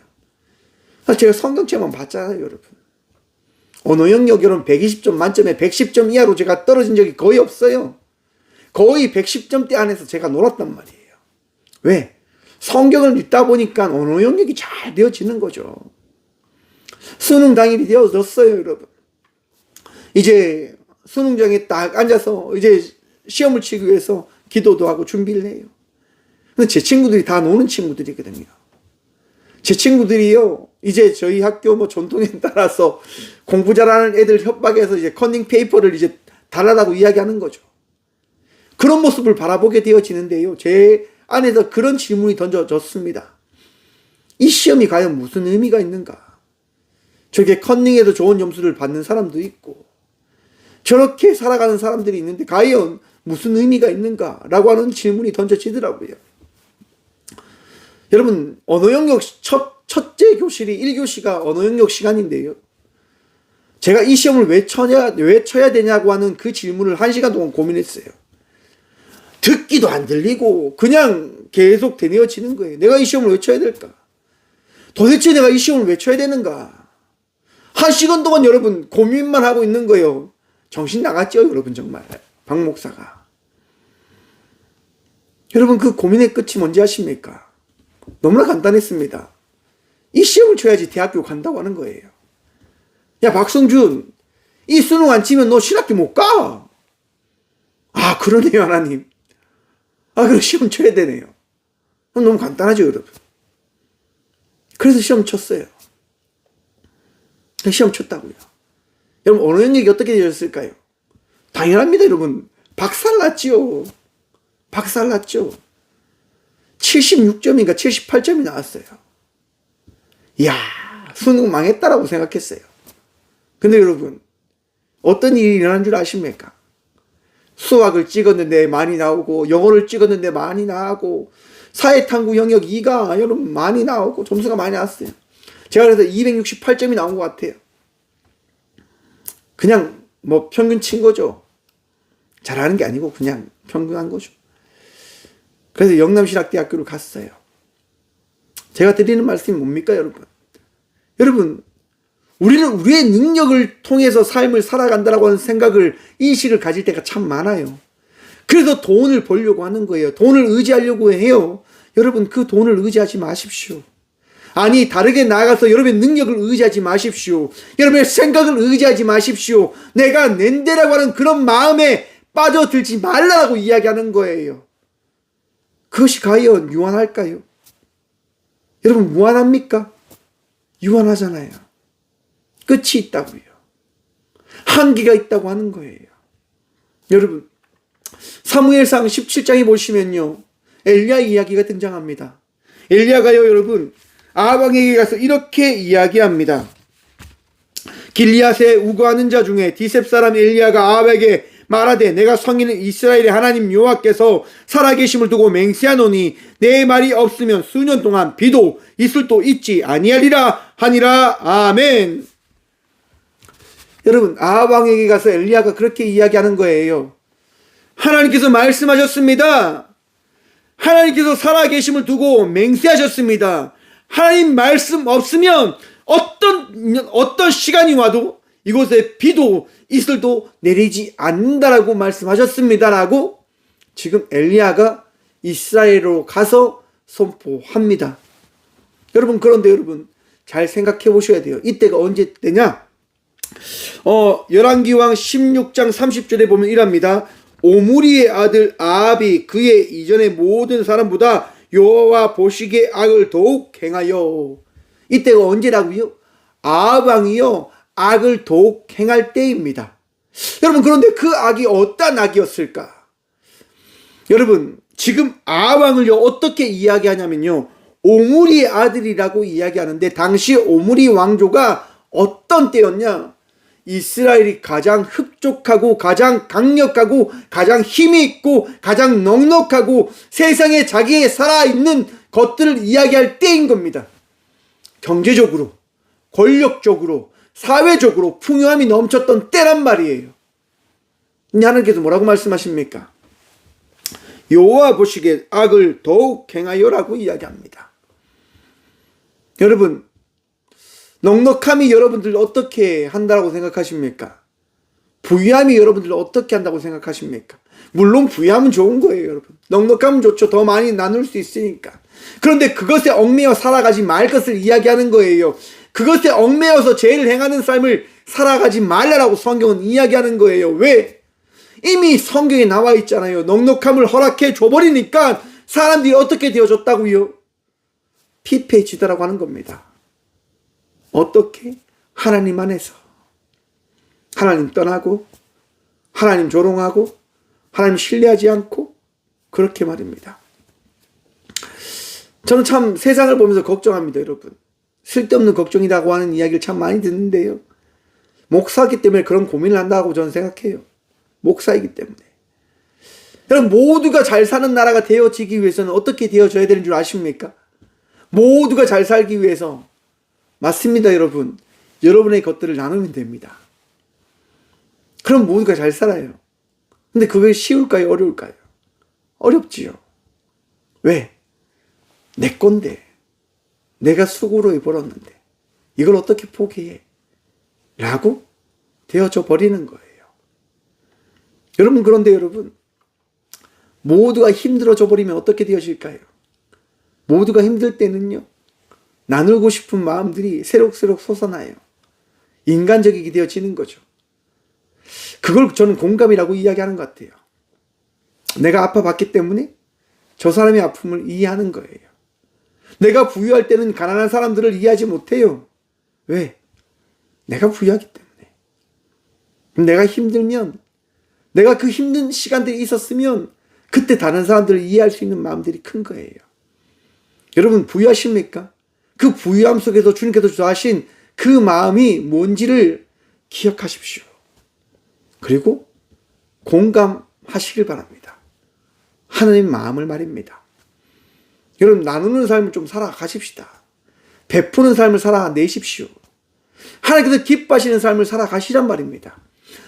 제가 성경책만 봤잖아요, 여러분. 언어 영역 여러분 120점 만점에 110점 이하로 제가 떨어진 적이 거의 없어요. 거의 110점대 안에서 제가 놀았단 말이에요. 왜? 성경을 읽다 보니까 언어 영역이 잘 되어지는 거죠. 수능 당일이 되어졌어요, 여러분. 이제 수능장에 딱 앉아서 이제 시험을 치기 위해서 기도도 하고 준비를 해요. 근데 제 친구들이 다 노는 친구들이거든요. 제 친구들이요, 이제 저희 학교 전통에 따라서 공부 잘하는 애들 협박해서 이제 컨닝 페이퍼를 이제 달라고 이야기하는 거죠. 그런 모습을 바라보게 되어지는데요, 제 안에서 그런 질문이 던져졌습니다. 이 시험이 과연 무슨 의미가 있는가? 저게 컨닝에도 좋은 점수를 받는 사람도 있고 저렇게 살아가는 사람들이 있는데 과연 무슨 의미가 있는가? 라고 하는 질문이 던져지더라고요. 여러분, 언어 영역 첫째 교실이 1교시가 언어 영역 시간인데요. 제가 이 시험을 왜 쳐야 되냐고 하는 그 질문을 1시간 동안 고민했어요. 듣기도 안 들리고 그냥 계속 되뇌어지는 거예요. 내가 이 시험을 왜 쳐야 될까? 도대체 내가 이 시험을 왜 쳐야 되는가? 1시간 동안 여러분 고민만 하고 있는 거예요. 정신 나갔죠, 여러분. 정말 박 목사가. 여러분, 그 고민의 끝이 뭔지 아십니까? 너무나 간단했습니다. 이 시험을 쳐야지 대학교 간다고 하는 거예요. 야, 박성준, 이 수능 안 치면 너 신학교 못 가. 아, 그러네요, 하나님. 아, 그럼 시험 쳐야 되네요. 너무 간단하죠, 여러분. 그래서 시험 쳤어요. 시험 쳤다고요. 여러분, 언어 영역이 어떻게 되셨을까요? 당연합니다, 여러분. 박살났죠. 박살났죠. 76점인가 78점이 나왔어요. 이야, 수능 망했다라고 생각했어요. 근데 여러분, 어떤 일이 일어난 줄 아십니까? 수학을 찍었는데 많이 나오고, 영어를 찍었는데 많이 나오고, 사회탐구 영역 2가 여러분 많이 나오고, 점수가 많이 나왔어요. 제가 그래서 268점이 나온 것 같아요. 그냥 뭐 평균 친 거죠. 잘하는 게 아니고 그냥 평균한 거죠. 그래서 영남신학대학교를 갔어요. 제가 드리는 말씀이 뭡니까, 여러분? 여러분, 우리는 우리의 능력을 통해서 삶을 살아간다라고 하는 생각을, 인식을 가질 때가 참 많아요. 그래서 돈을 벌려고 하는 거예요. 돈을 의지하려고 해요. 여러분, 그 돈을 의지하지 마십시오. 아니, 다르게 나아가서 여러분의 능력을 의지하지 마십시오. 여러분의 생각을 의지하지 마십시오. 내가 낸데라고 하는 그런 마음에 빠져들지 말라고 이야기하는 거예요. 그것이 과연 유한할까요? 여러분, 무한합니까? 유한하잖아요. 끝이 있다고요. 한계가 있다고 하는 거예요. 여러분, 사무엘상 17장에 보시면요, 엘리야 이야기가 등장합니다. 엘리야가요, 여러분, 아합 왕에게 가서 이렇게 이야기합니다. 길리앗에 우거하는 자 중에 디셉 사람 엘리야가 아합에게 말하되, 내가 성인은 이스라엘의 하나님 여호와께서 살아계심을 두고 맹세하노니 내 말이 없으면 수년 동안 비도 이슬도 있지 아니하리라 하니라. 아멘. 여러분, 아합 왕에게 가서 엘리야가 그렇게 이야기하는 거예요. 하나님께서 말씀하셨습니다. 하나님께서 살아계심을 두고 맹세하셨습니다. 하나님 말씀 없으면 어떤 시간이 와도 이곳에 비도 이슬도 내리지 않는다라고 말씀하셨습니다라고 지금 엘리야가 이스라엘로 가서 선포합니다. 여러분, 그런데 여러분 잘 생각해 보셔야 돼요. 이때가 언제 때냐? 열왕기왕 16장 30절에 보면 이랍니다. 오므리의 아들 아합이 그의 이전의 모든 사람보다 여호와 보시기에 악을 더욱 행하여. 이때가 언제라고요? 아합 왕이요, 악을 더욱 행할 때입니다. 여러분, 그런데 그 악이 어떤 악이었을까? 여러분, 지금 아합 왕을요 어떻게 이야기하냐면요, 오므리의 아들이라고 이야기하는데, 당시 오므리 왕조가 어떤 때였냐? 이스라엘이 가장 흡족하고 가장 강력하고 가장 힘이 있고 가장 넉넉하고 세상에 자기의 살아있는 것들을 이야기할 때인 겁니다. 경제적으로, 권력적으로, 사회적으로 풍요함이 넘쳤던 때란 말이에요. 근데 하나님께서 뭐라고 말씀하십니까? 여호와 보시기에 악을 더욱 행하여라고 이야기합니다. 여러분, 넉넉함이 여러분들 어떻게 한다고 생각하십니까? 부유함이 여러분들 어떻게 한다고 생각하십니까? 물론 부유함은 좋은 거예요, 여러분. 넉넉함은 좋죠. 더 많이 나눌 수 있으니까. 그런데 그것에 얽매여 살아가지 말 것을 이야기하는 거예요. 그것에 얽매여서 죄를 행하는 삶을 살아가지 말라라고 성경은 이야기하는 거예요. 왜? 이미 성경에 나와 있잖아요. 넉넉함을 허락해 줘버리니까 사람들이 어떻게 되어졌다고요? 피폐해지더라고 하는 겁니다. 어떻게? 하나님 안에서. 하나님 떠나고, 하나님 조롱하고, 하나님 신뢰하지 않고, 그렇게 말입니다. 저는 참 세상을 보면서 걱정합니다, 여러분. 쓸데없는 걱정이라고 하는 이야기를 참 많이 듣는데요. 목사이기 때문에 그런 고민을 한다고 저는 생각해요. 목사이기 때문에. 여러분, 모두가 잘 사는 나라가 되어지기 위해서는 어떻게 되어져야 되는 줄 아십니까? 모두가 잘 살기 위해서, 맞습니다, 여러분. 여러분의 것들을 나누면 됩니다. 그럼 모두가 잘 살아요. 근데 그게 쉬울까요? 어려울까요? 어렵지요. 왜? 내 건데. 내가 수고로 벌었는데. 이걸 어떻게 포기해? 라고 되어져 버리는 거예요. 여러분, 그런데 여러분, 모두가 힘들어져 버리면 어떻게 되어질까요? 모두가 힘들 때는요, 나누고 싶은 마음들이 새록새록 솟아나요. 인간적이게 되어지는 거죠. 그걸 저는 공감이라고 이야기하는 것 같아요. 내가 아파봤기 때문에 저 사람의 아픔을 이해하는 거예요. 내가 부유할 때는 가난한 사람들을 이해하지 못해요. 왜? 내가 부유하기 때문에. 내가 힘들면, 내가 그 힘든 시간들이 있었으면 그때 다른 사람들을 이해할 수 있는 마음들이 큰 거예요. 여러분 부유하십니까? 그 부유함 속에서 주님께서 주하신 그 마음이 뭔지를 기억하십시오. 그리고 공감하시길 바랍니다. 하나님 마음을 말입니다. 여러분 나누는 삶을 좀 살아가십시다. 베푸는 삶을 살아내십시오. 하나님께서 기뻐하시는 삶을 살아가시란 말입니다.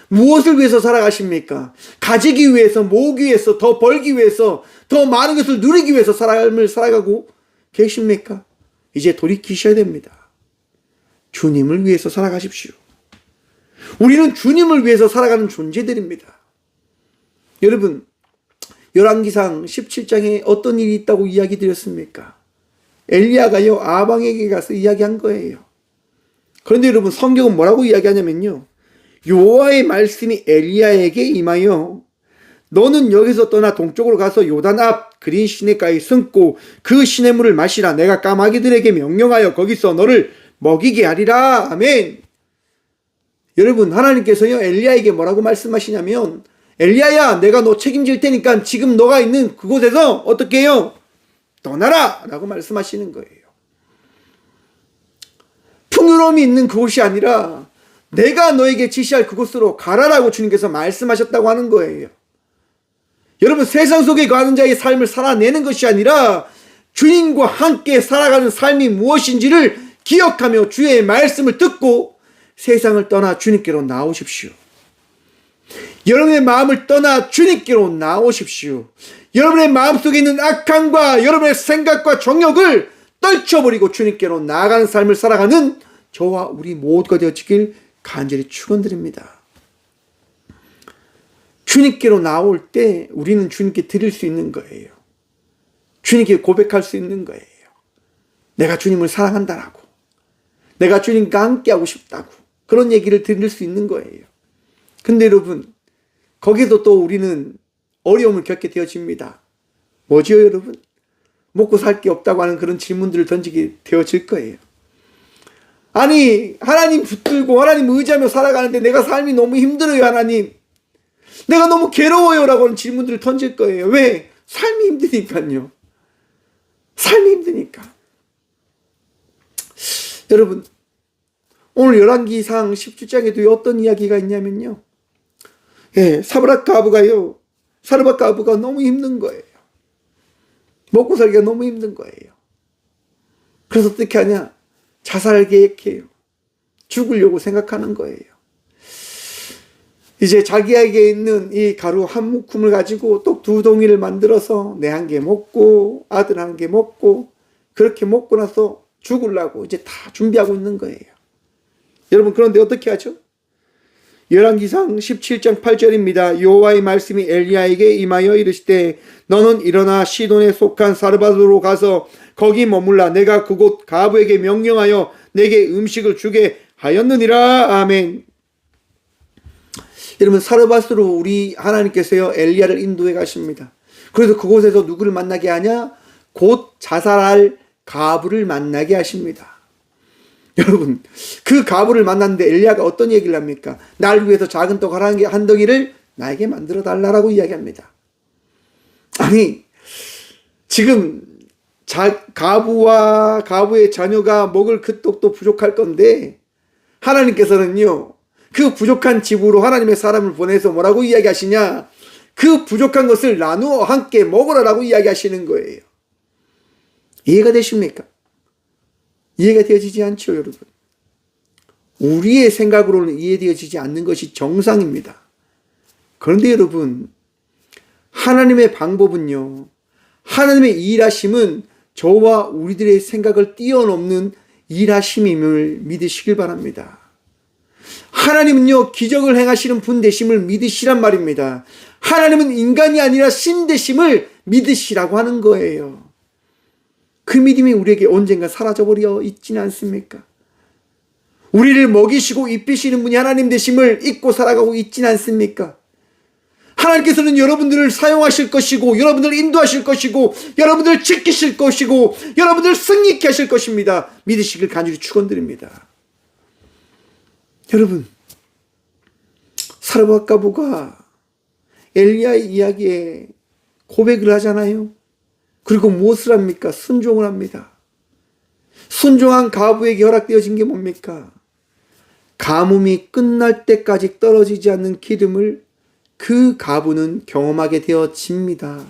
무엇을 위해서 살아가십니까? 가지기 위해서, 모으기 위해서, 더 벌기 위해서, 더 많은 것을 누리기 위해서 삶을 살아가고 계십니까? 이제 돌이키셔야 됩니다. 주님을 위해서 살아가십시오. 우리는 주님을 위해서 살아가는 존재들입니다. 여러분 열왕기상 17장에 어떤 일이 있다고 이야기 드렸습니까? 엘리야가요 아방에게 가서 이야기한 거예요. 그런데 여러분 성경은 뭐라고 이야기하냐면요, 여호와의 말씀이 엘리야에게 임하여 너는 여기서 떠나 동쪽으로 가서 요단 앞 그린 시내가에 숨고 그 시냇물을 마시라. 내가 까마귀들에게 명령하여 거기서 너를 먹이게 하리라. 아멘. 여러분 하나님께서요 엘리야에게 뭐라고 말씀하시냐면, 엘리야야 내가 너 책임질 테니까 지금 너가 있는 그곳에서 어떻게 해요? 떠나라 라고 말씀하시는 거예요. 풍요로움이 있는 그곳이 아니라 내가 너에게 지시할 그곳으로 가라라고 주님께서 말씀하셨다고 하는 거예요. 여러분 세상 속에 가는 자의 삶을 살아내는 것이 아니라 주님과 함께 살아가는 삶이 무엇인지를 기억하며 주의 말씀을 듣고 세상을 떠나 주님께로 나오십시오. 여러분의 마음을 떠나 주님께로 나오십시오. 여러분의 마음속에 있는 악함과 여러분의 생각과 정욕을 떨쳐버리고 주님께로 나아가는 삶을 살아가는 저와 우리 모두가 되어지길 간절히 축원드립니다. 주님께로 나올 때 우리는 주님께 드릴 수 있는 거예요. 주님께 고백할 수 있는 거예요. 내가 주님을 사랑한다라고, 내가 주님과 함께하고 싶다고, 그런 얘기를 드릴 수 있는 거예요. 근데 여러분 거기서 또 우리는 어려움을 겪게 되어집니다. 뭐지요 여러분? 먹고 살 게 없다고 하는 그런 질문들을 던지게 되어질 거예요. 아니 하나님 붙들고 하나님 의지하며 살아가는데 내가 삶이 너무 힘들어요 하나님, 내가 너무 괴로워요 라고 하는 질문들을 던질 거예요. 왜? 삶이 힘드니까요. 삶이 힘드니까. 여러분 오늘 열왕기상 17장에도 어떤 이야기가 있냐면요, 사르밧 가부가 너무 힘든 거예요. 먹고 살기가 너무 힘든 거예요. 그래서 어떻게 하냐? 자살 계획해요. 죽으려고 생각하는 거예요. 이제 자기에게 있는 이 가루 한 묶음을 가지고 똑 두 동이를 만들어서 내 한 개 먹고 아들 한 개 먹고 그렇게 먹고 나서 죽으려고 이제 다 준비하고 있는 거예요. 여러분 그런데 어떻게 하죠? 열왕기상 17장 8절입니다. 여호와의 말씀이 엘리야에게 임하여 이르시되 너는 일어나 시돈에 속한 사르밧으로 가서 거기 머물라. 내가 그곳 가부에게 명령하여 내게 음식을 주게 하였느니라. 아멘. 여러분 사르밧으로 우리 하나님께서요 엘리야를 인도해 가십니다. 그래서 그곳에서 누구를 만나게 하냐? 곧 자살할 가부를 만나게 하십니다. 여러분 그 가부를 만났는데 엘리야가 어떤 얘기를 합니까? 날 위해서 작은 떡 한 덩이를 나에게 만들어 달라고 이야기합니다. 아니 지금 가부와 가부의 자녀가 먹을 그 떡도 부족할 건데 하나님께서는요 그 부족한 집으로 하나님의 사람을 보내서 뭐라고 이야기하시냐? 그 부족한 것을 나누어 함께 먹으라라고 이야기하시는 거예요. 이해가 되십니까? 이해가 되어지지 않죠 여러분. 우리의 생각으로는 이해되어지지 않는 것이 정상입니다. 그런데 여러분 하나님의 방법은요, 하나님의 일하심은 저와 우리들의 생각을 뛰어넘는 일하심임을 믿으시길 바랍니다. 하나님은요 기적을 행하시는 분 되심을 믿으시란 말입니다. 하나님은 인간이 아니라 신 되심을 믿으시라고 하는 거예요. 그 믿음이 우리에게 언젠가 사라져버려 있지는 않습니까? 우리를 먹이시고 입히시는 분이 하나님 되심을 잊고 살아가고 있지는 않습니까? 하나님께서는 여러분들을 사용하실 것이고, 여러분들을 인도하실 것이고, 여러분들을 지키실 것이고, 여러분들을 승리케 하실 것입니다. 믿으시길 간절히 축원드립니다. 여러분, 사르밧가부가 엘리야의 이야기에 고백을 하잖아요. 그리고 무엇을 합니까? 순종을 합니다. 순종한 가부에게 허락되어진 게 뭡니까? 가뭄이 끝날 때까지 떨어지지 않는 기름을 그 가부는 경험하게 되어집니다.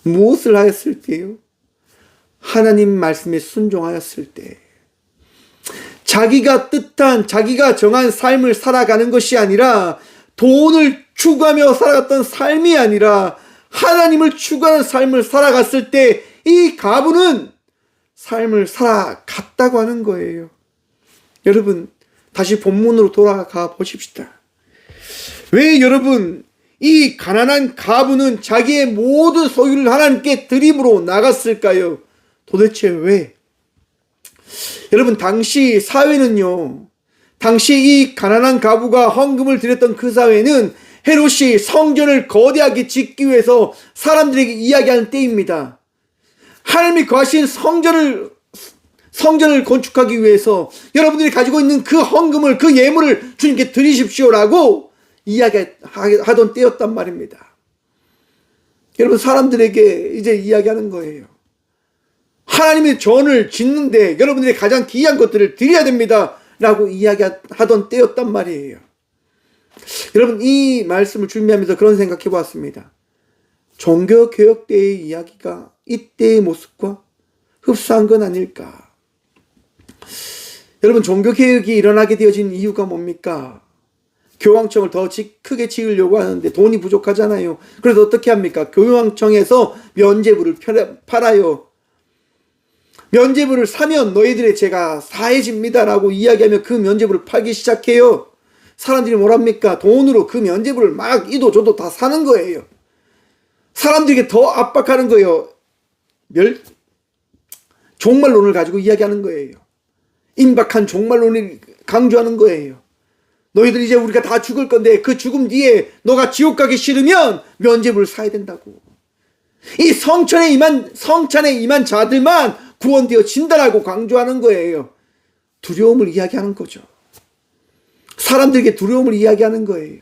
무엇을 하였을 때요? 하나님 말씀에 순종하였을 때. 자기가 뜻한, 자기가 정한 삶을 살아가는 것이 아니라, 돈을 추구하며 살아갔던 삶이 아니라 하나님을 추구하는 삶을 살아갔을 때 이 가부는 삶을 살아갔다고 하는 거예요. 여러분, 다시 본문으로 돌아가 보십시다. 왜 여러분, 이 가난한 가부는 자기의 모든 소유를 하나님께 드림으로 나갔을까요? 도대체 왜? 여러분, 당시 사회는요, 당시 이 가난한 가부가 헌금을 드렸던 그 사회는 헤롯이 성전을 거대하게 짓기 위해서 사람들에게 이야기하는 때입니다. 하나님이 거하신 성전을 건축하기 위해서 여러분들이 가지고 있는 그 헌금을, 그 예물을 주님께 드리십시오라고 이야기하던 때였단 말입니다. 여러분, 사람들에게 이제 이야기하는 거예요. 하나님의 전을 짓는데 여러분들이 가장 귀한 것들을 드려야 됩니다 라고 이야기하던 때였단 말이에요. 여러분, 이 말씀을 준비하면서 그런 생각해 보았습니다. 종교개혁 때의 이야기가 이때의 모습과 흡사한 건 아닐까. 여러분, 종교개혁이 일어나게 되어진 이유가 뭡니까? 교황청을 더 크게 지으려고 하는데 돈이 부족하잖아요. 그래서 어떻게 합니까? 교황청에서 면죄부를 팔아요. 면죄부를 사면 너희들의 죄가 사해집니다라고 이야기하며 그 면죄부를 팔기 시작해요. 사람들이 뭐랍니까? 돈으로 그 면죄부를 막 이도 저도 다 사는 거예요. 사람들에게 더 압박하는 거예요. 종말론을 가지고 이야기하는 거예요. 임박한 종말론을 강조하는 거예요. 너희들 이제 우리가 다 죽을 건데 그 죽음 뒤에 너가 지옥 가기 싫으면 면죄부를 사야 된다고. 이 성찬에 임한 자들만 구원되어진다라고 강조하는 거예요. 두려움을 이야기하는 거죠. 사람들에게 두려움을 이야기하는 거예요.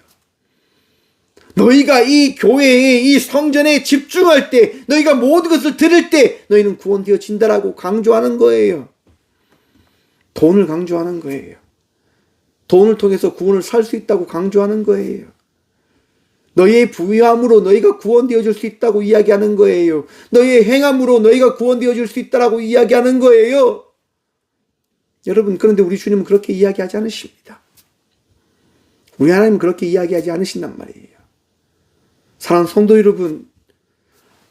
너희가 이 교회에, 이 성전에 집중할 때, 너희가 모든 것을 들을 때 너희는 구원되어진다라고 강조하는 거예요. 돈을 강조하는 거예요. 돈을 통해서 구원을 살 수 있다고 강조하는 거예요. 너희의 부유함으로 너희가 구원되어질 수 있다고 이야기하는 거예요. 너희의 행함으로 너희가 구원되어질 수 있다고 이야기하는 거예요. 여러분, 그런데 우리 주님은 그렇게 이야기하지 않으십니다. 우리 하나님은 그렇게 이야기하지 않으신단 말이에요. 사랑하는 성도 여러분,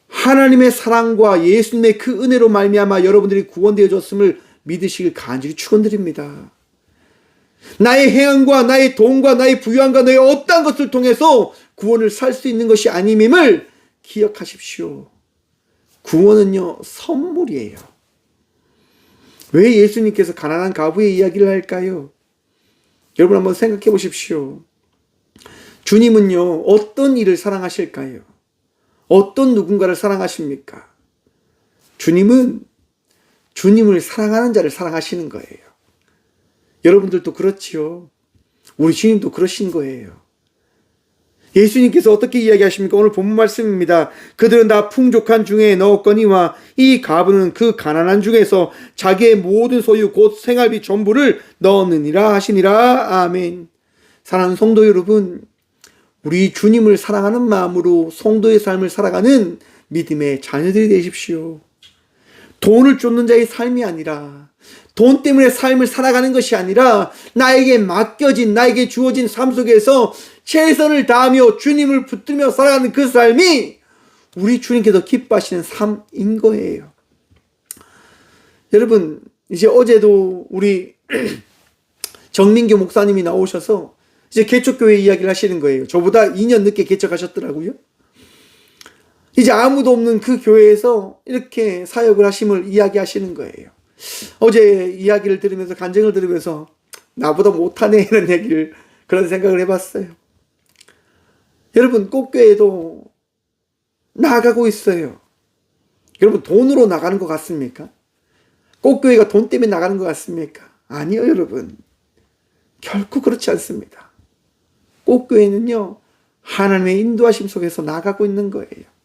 하나님의 사랑과 예수님의 그 은혜로 말미암아 여러분들이 구원되어졌음을 믿으시길 간절히 축원드립니다. 나의 행함과 나의 돈과 나의 부유함과 나의 어떠한 것을 통해서 구원을 살 수 있는 것이 아님임을 기억하십시오. 구원은요, 선물이에요. 왜 예수님께서 가난한 가부의 이야기를 할까요? 여러분 한번 생각해 보십시오. 주님은요, 어떤 일을 사랑하실까요? 어떤 누군가를 사랑하십니까? 주님은 주님을 사랑하는 자를 사랑하시는 거예요. 여러분들도 그렇지요. 우리 주님도 그러신 거예요. 예수님께서 어떻게 이야기하십니까? 오늘 본문 말씀입니다. 그들은 다 풍족한 중에 넣었거니와 이 가부는 그 가난한 중에서 자기의 모든 소유 곧 생활비 전부를 넣었느니라 하시니라. 아멘. 사랑하는 성도 여러분, 우리 주님을 사랑하는 마음으로 성도의 삶을 살아가는 믿음의 자녀들이 되십시오. 돈을 쫓는 자의 삶이 아니라, 돈 때문에 삶을 살아가는 것이 아니라 나에게 맡겨진, 나에게 주어진 삶 속에서 최선을 다하며 주님을 붙들며 살아가는 그 삶이 우리 주님께서 기뻐하시는 삶인 거예요. 여러분, 이제 어제도 우리 정민교 목사님이 나오셔서 이제 개척교회 이야기를 하시는 거예요. 저보다 2년 늦게 개척하셨더라고요. 이제 아무도 없는 그 교회에서 이렇게 사역을 하심을 이야기하시는 거예요. 어제 이야기를 들으면서, 간증을 들으면서 나보다 못하네 이런 얘기를, 그런 생각을 해봤어요. 여러분, 꽃교회도 나아가고 있어요. 여러분, 돈으로 나가는 것 같습니까? 꽃교회가 돈 때문에 나가는 것 같습니까? 아니요, 여러분. 결코 그렇지 않습니다. 꽃교회는요, 하나님의 인도하심 속에서 나가고 있는 거예요.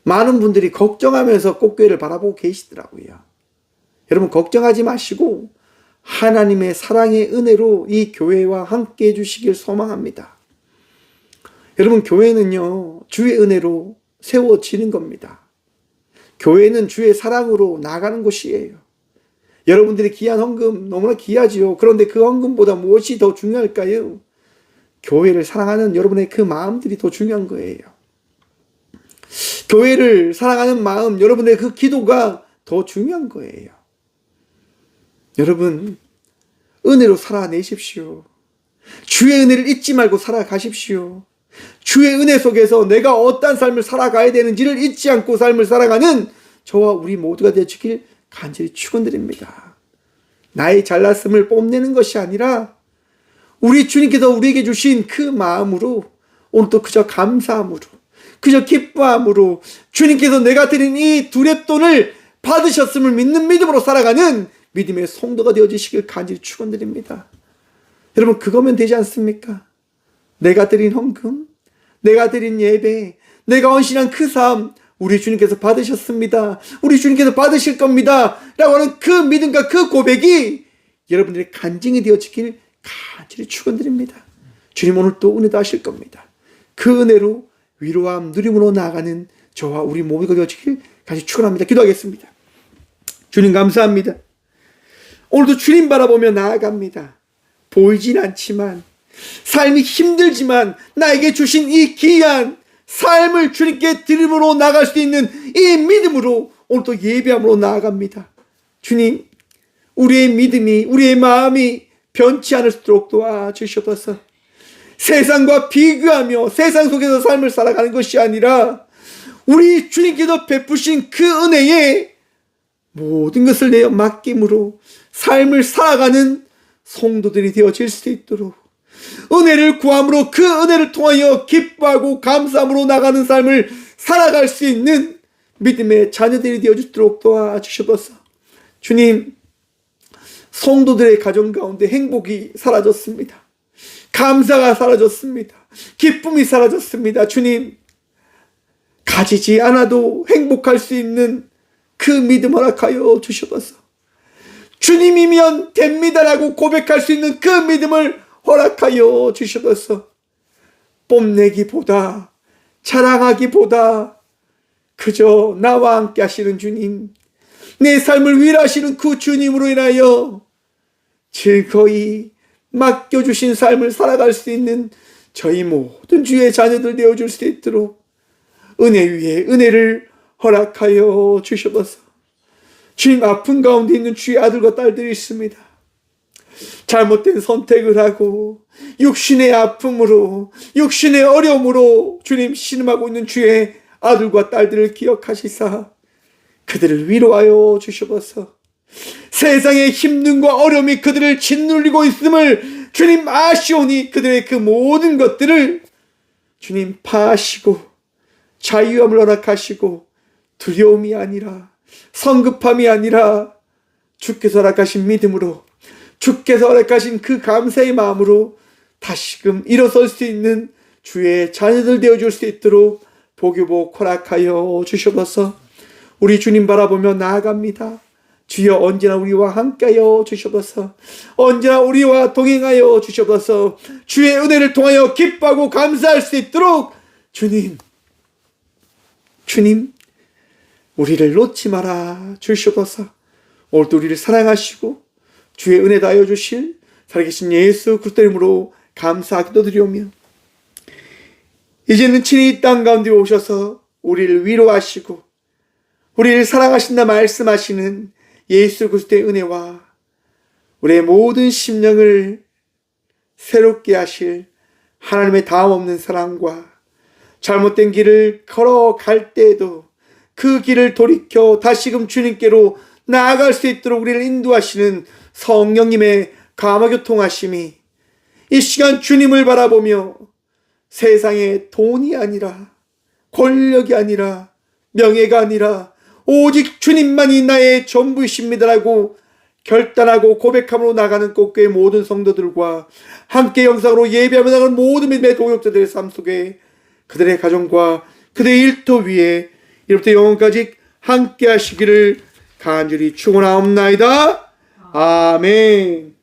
많은 분들이 걱정하면서 꽃교회를 바라보고 계시더라고요. 여러분, 걱정하지 마시고 하나님의 사랑의 은혜로 이 교회와 함께 해주시길 소망합니다. 여러분, 교회는요, 주의 은혜로 세워지는 겁니다. 교회는 주의 사랑으로 나가는 곳이에요. 여러분들이 기한 헌금 너무나 귀하지요. 그런데 그 헌금보다 무엇이 더 중요할까요? 교회를 사랑하는 여러분의 그 마음들이 더 중요한 거예요. 교회를 사랑하는 마음, 여러분의 그 기도가 더 중요한 거예요. 여러분, 은혜로 살아내십시오. 주의 은혜를 잊지 말고 살아가십시오. 주의 은혜 속에서 내가 어떤 삶을 살아가야 되는지를 잊지 않고 삶을 살아가는 저와 우리 모두가 되시길 간절히 축원드립니다. 나의 잘났음을 뽐내는 것이 아니라 우리 주님께서 우리에게 주신 그 마음으로, 오늘도 그저 감사함으로, 그저 기뻐함으로 주님께서 내가 드린 이 두렙돈을 받으셨음을 믿는 믿음으로 살아가는 믿음의 성도가 되어주시길 간절히 축원드립니다. 여러분, 그거면 되지 않습니까? 내가 드린 헌금, 내가 드린 예배, 내가 헌신한 그 삶, 우리 주님께서 받으셨습니다. 우리 주님께서 받으실 겁니다. 라고 하는 그 믿음과 그 고백이 여러분들의 간증이 되어지길 간절히 축원드립니다. 주님, 오늘 또 은혜도 하실 겁니다. 그 은혜로 위로함, 누림으로 나아가는 저와 우리 모두가 되어지길 간절히 축원합니다. 기도하겠습니다. 주님, 감사합니다. 오늘도 주님 바라보며 나아갑니다. 보이진 않지만, 삶이 힘들지만 나에게 주신 이 귀한 삶을 주님께 드림으로 나갈 수 있는 이 믿음으로 오늘도 예배함으로 나아갑니다. 주님, 우리의 믿음이, 우리의 마음이 변치 않을수록 도와주시옵소서. 세상과 비교하며 세상 속에서 삶을 살아가는 것이 아니라 우리 주님께서 베푸신 그 은혜에 모든 것을 내어 맡김으로 삶을 살아가는 성도들이 되어질 수 있도록, 은혜를 구함으로 그 은혜를 통하여 기뻐하고 감사함으로 나가는 삶을 살아갈 수 있는 믿음의 자녀들이 되어주도록 도와주시옵소서. 주님, 성도들의 가정 가운데 행복이 사라졌습니다. 감사가 사라졌습니다. 기쁨이 사라졌습니다. 주님, 가지지 않아도 행복할 수 있는 그 믿음 허락하여 주시옵소서. 주님이면 됩니다라고 고백할 수 있는 그 믿음을 허락하여 주시옵소서. 뽐내기보다, 자랑하기보다 그저 나와 함께 하시는 주님, 내 삶을 위로하시는 그 주님으로 인하여 즐거이 맡겨주신 삶을 살아갈 수 있는 저희 모든 주의 자녀들 되어줄 수 있도록 은혜 위에 은혜를 허락하여 주시옵소서. 주님, 아픈 가운데 있는 주의 아들과 딸들이 있습니다. 잘못된 선택을 하고 육신의 아픔으로, 육신의 어려움으로 주님 신음하고 있는 주의 아들과 딸들을 기억하시사 그들을 위로하여 주시옵소서. 세상의 힘듦과 어려움이 그들을 짓눌리고 있음을 주님 아시오니 그들의 그 모든 것들을 주님 파하시고 자유함을 허락하시고, 두려움이 아니라, 성급함이 아니라 주께서 허락하신 믿음으로, 주께서 허락하신 그 감사의 마음으로 다시금 일어설 수 있는 주의 자녀들 되어줄 수 있도록 보교복 허락하여 주시옵소서. 우리 주님 바라보며 나아갑니다. 주여, 언제나 우리와 함께하여 주시옵소서. 언제나 우리와 동행하여 주시옵소서. 주의 은혜를 통하여 기뻐하고 감사할 수 있도록 주님, 우리를 놓지 마라 주시옵소서. 오늘도 우리를 사랑하시고 주의 은혜 다하여 주실 살아계신 예수 그리스도 이름으로 감사하기도 드리오며, 이제는 친히 이 땅 가운데 오셔서 우리를 위로하시고 우리를 사랑하신다 말씀하시는 예수 그리스도의 은혜와 우리의 모든 심령을 새롭게 하실 하나님의 다함없는 사랑과 잘못된 길을 걸어갈 때에도 그 길을 돌이켜 다시금 주님께로 나아갈 수 있도록 우리를 인도하시는 성령님의 감화교통하심이 이 시간 주님을 바라보며 세상의 돈이 아니라 권력이 아니라 명예가 아니라 오직 주님만이 나의 전부이십니다라고 결단하고 고백함으로 나가는 꽃교회 모든 성도들과 함께 영상으로 예배하며 나가는 모든 믿음의 동역자들의 삶 속에 그들의 가정과 그들의 일터 위에 이로부터 영원까지 함께 하시기를 간절히 축원하옵나이다. 아멘.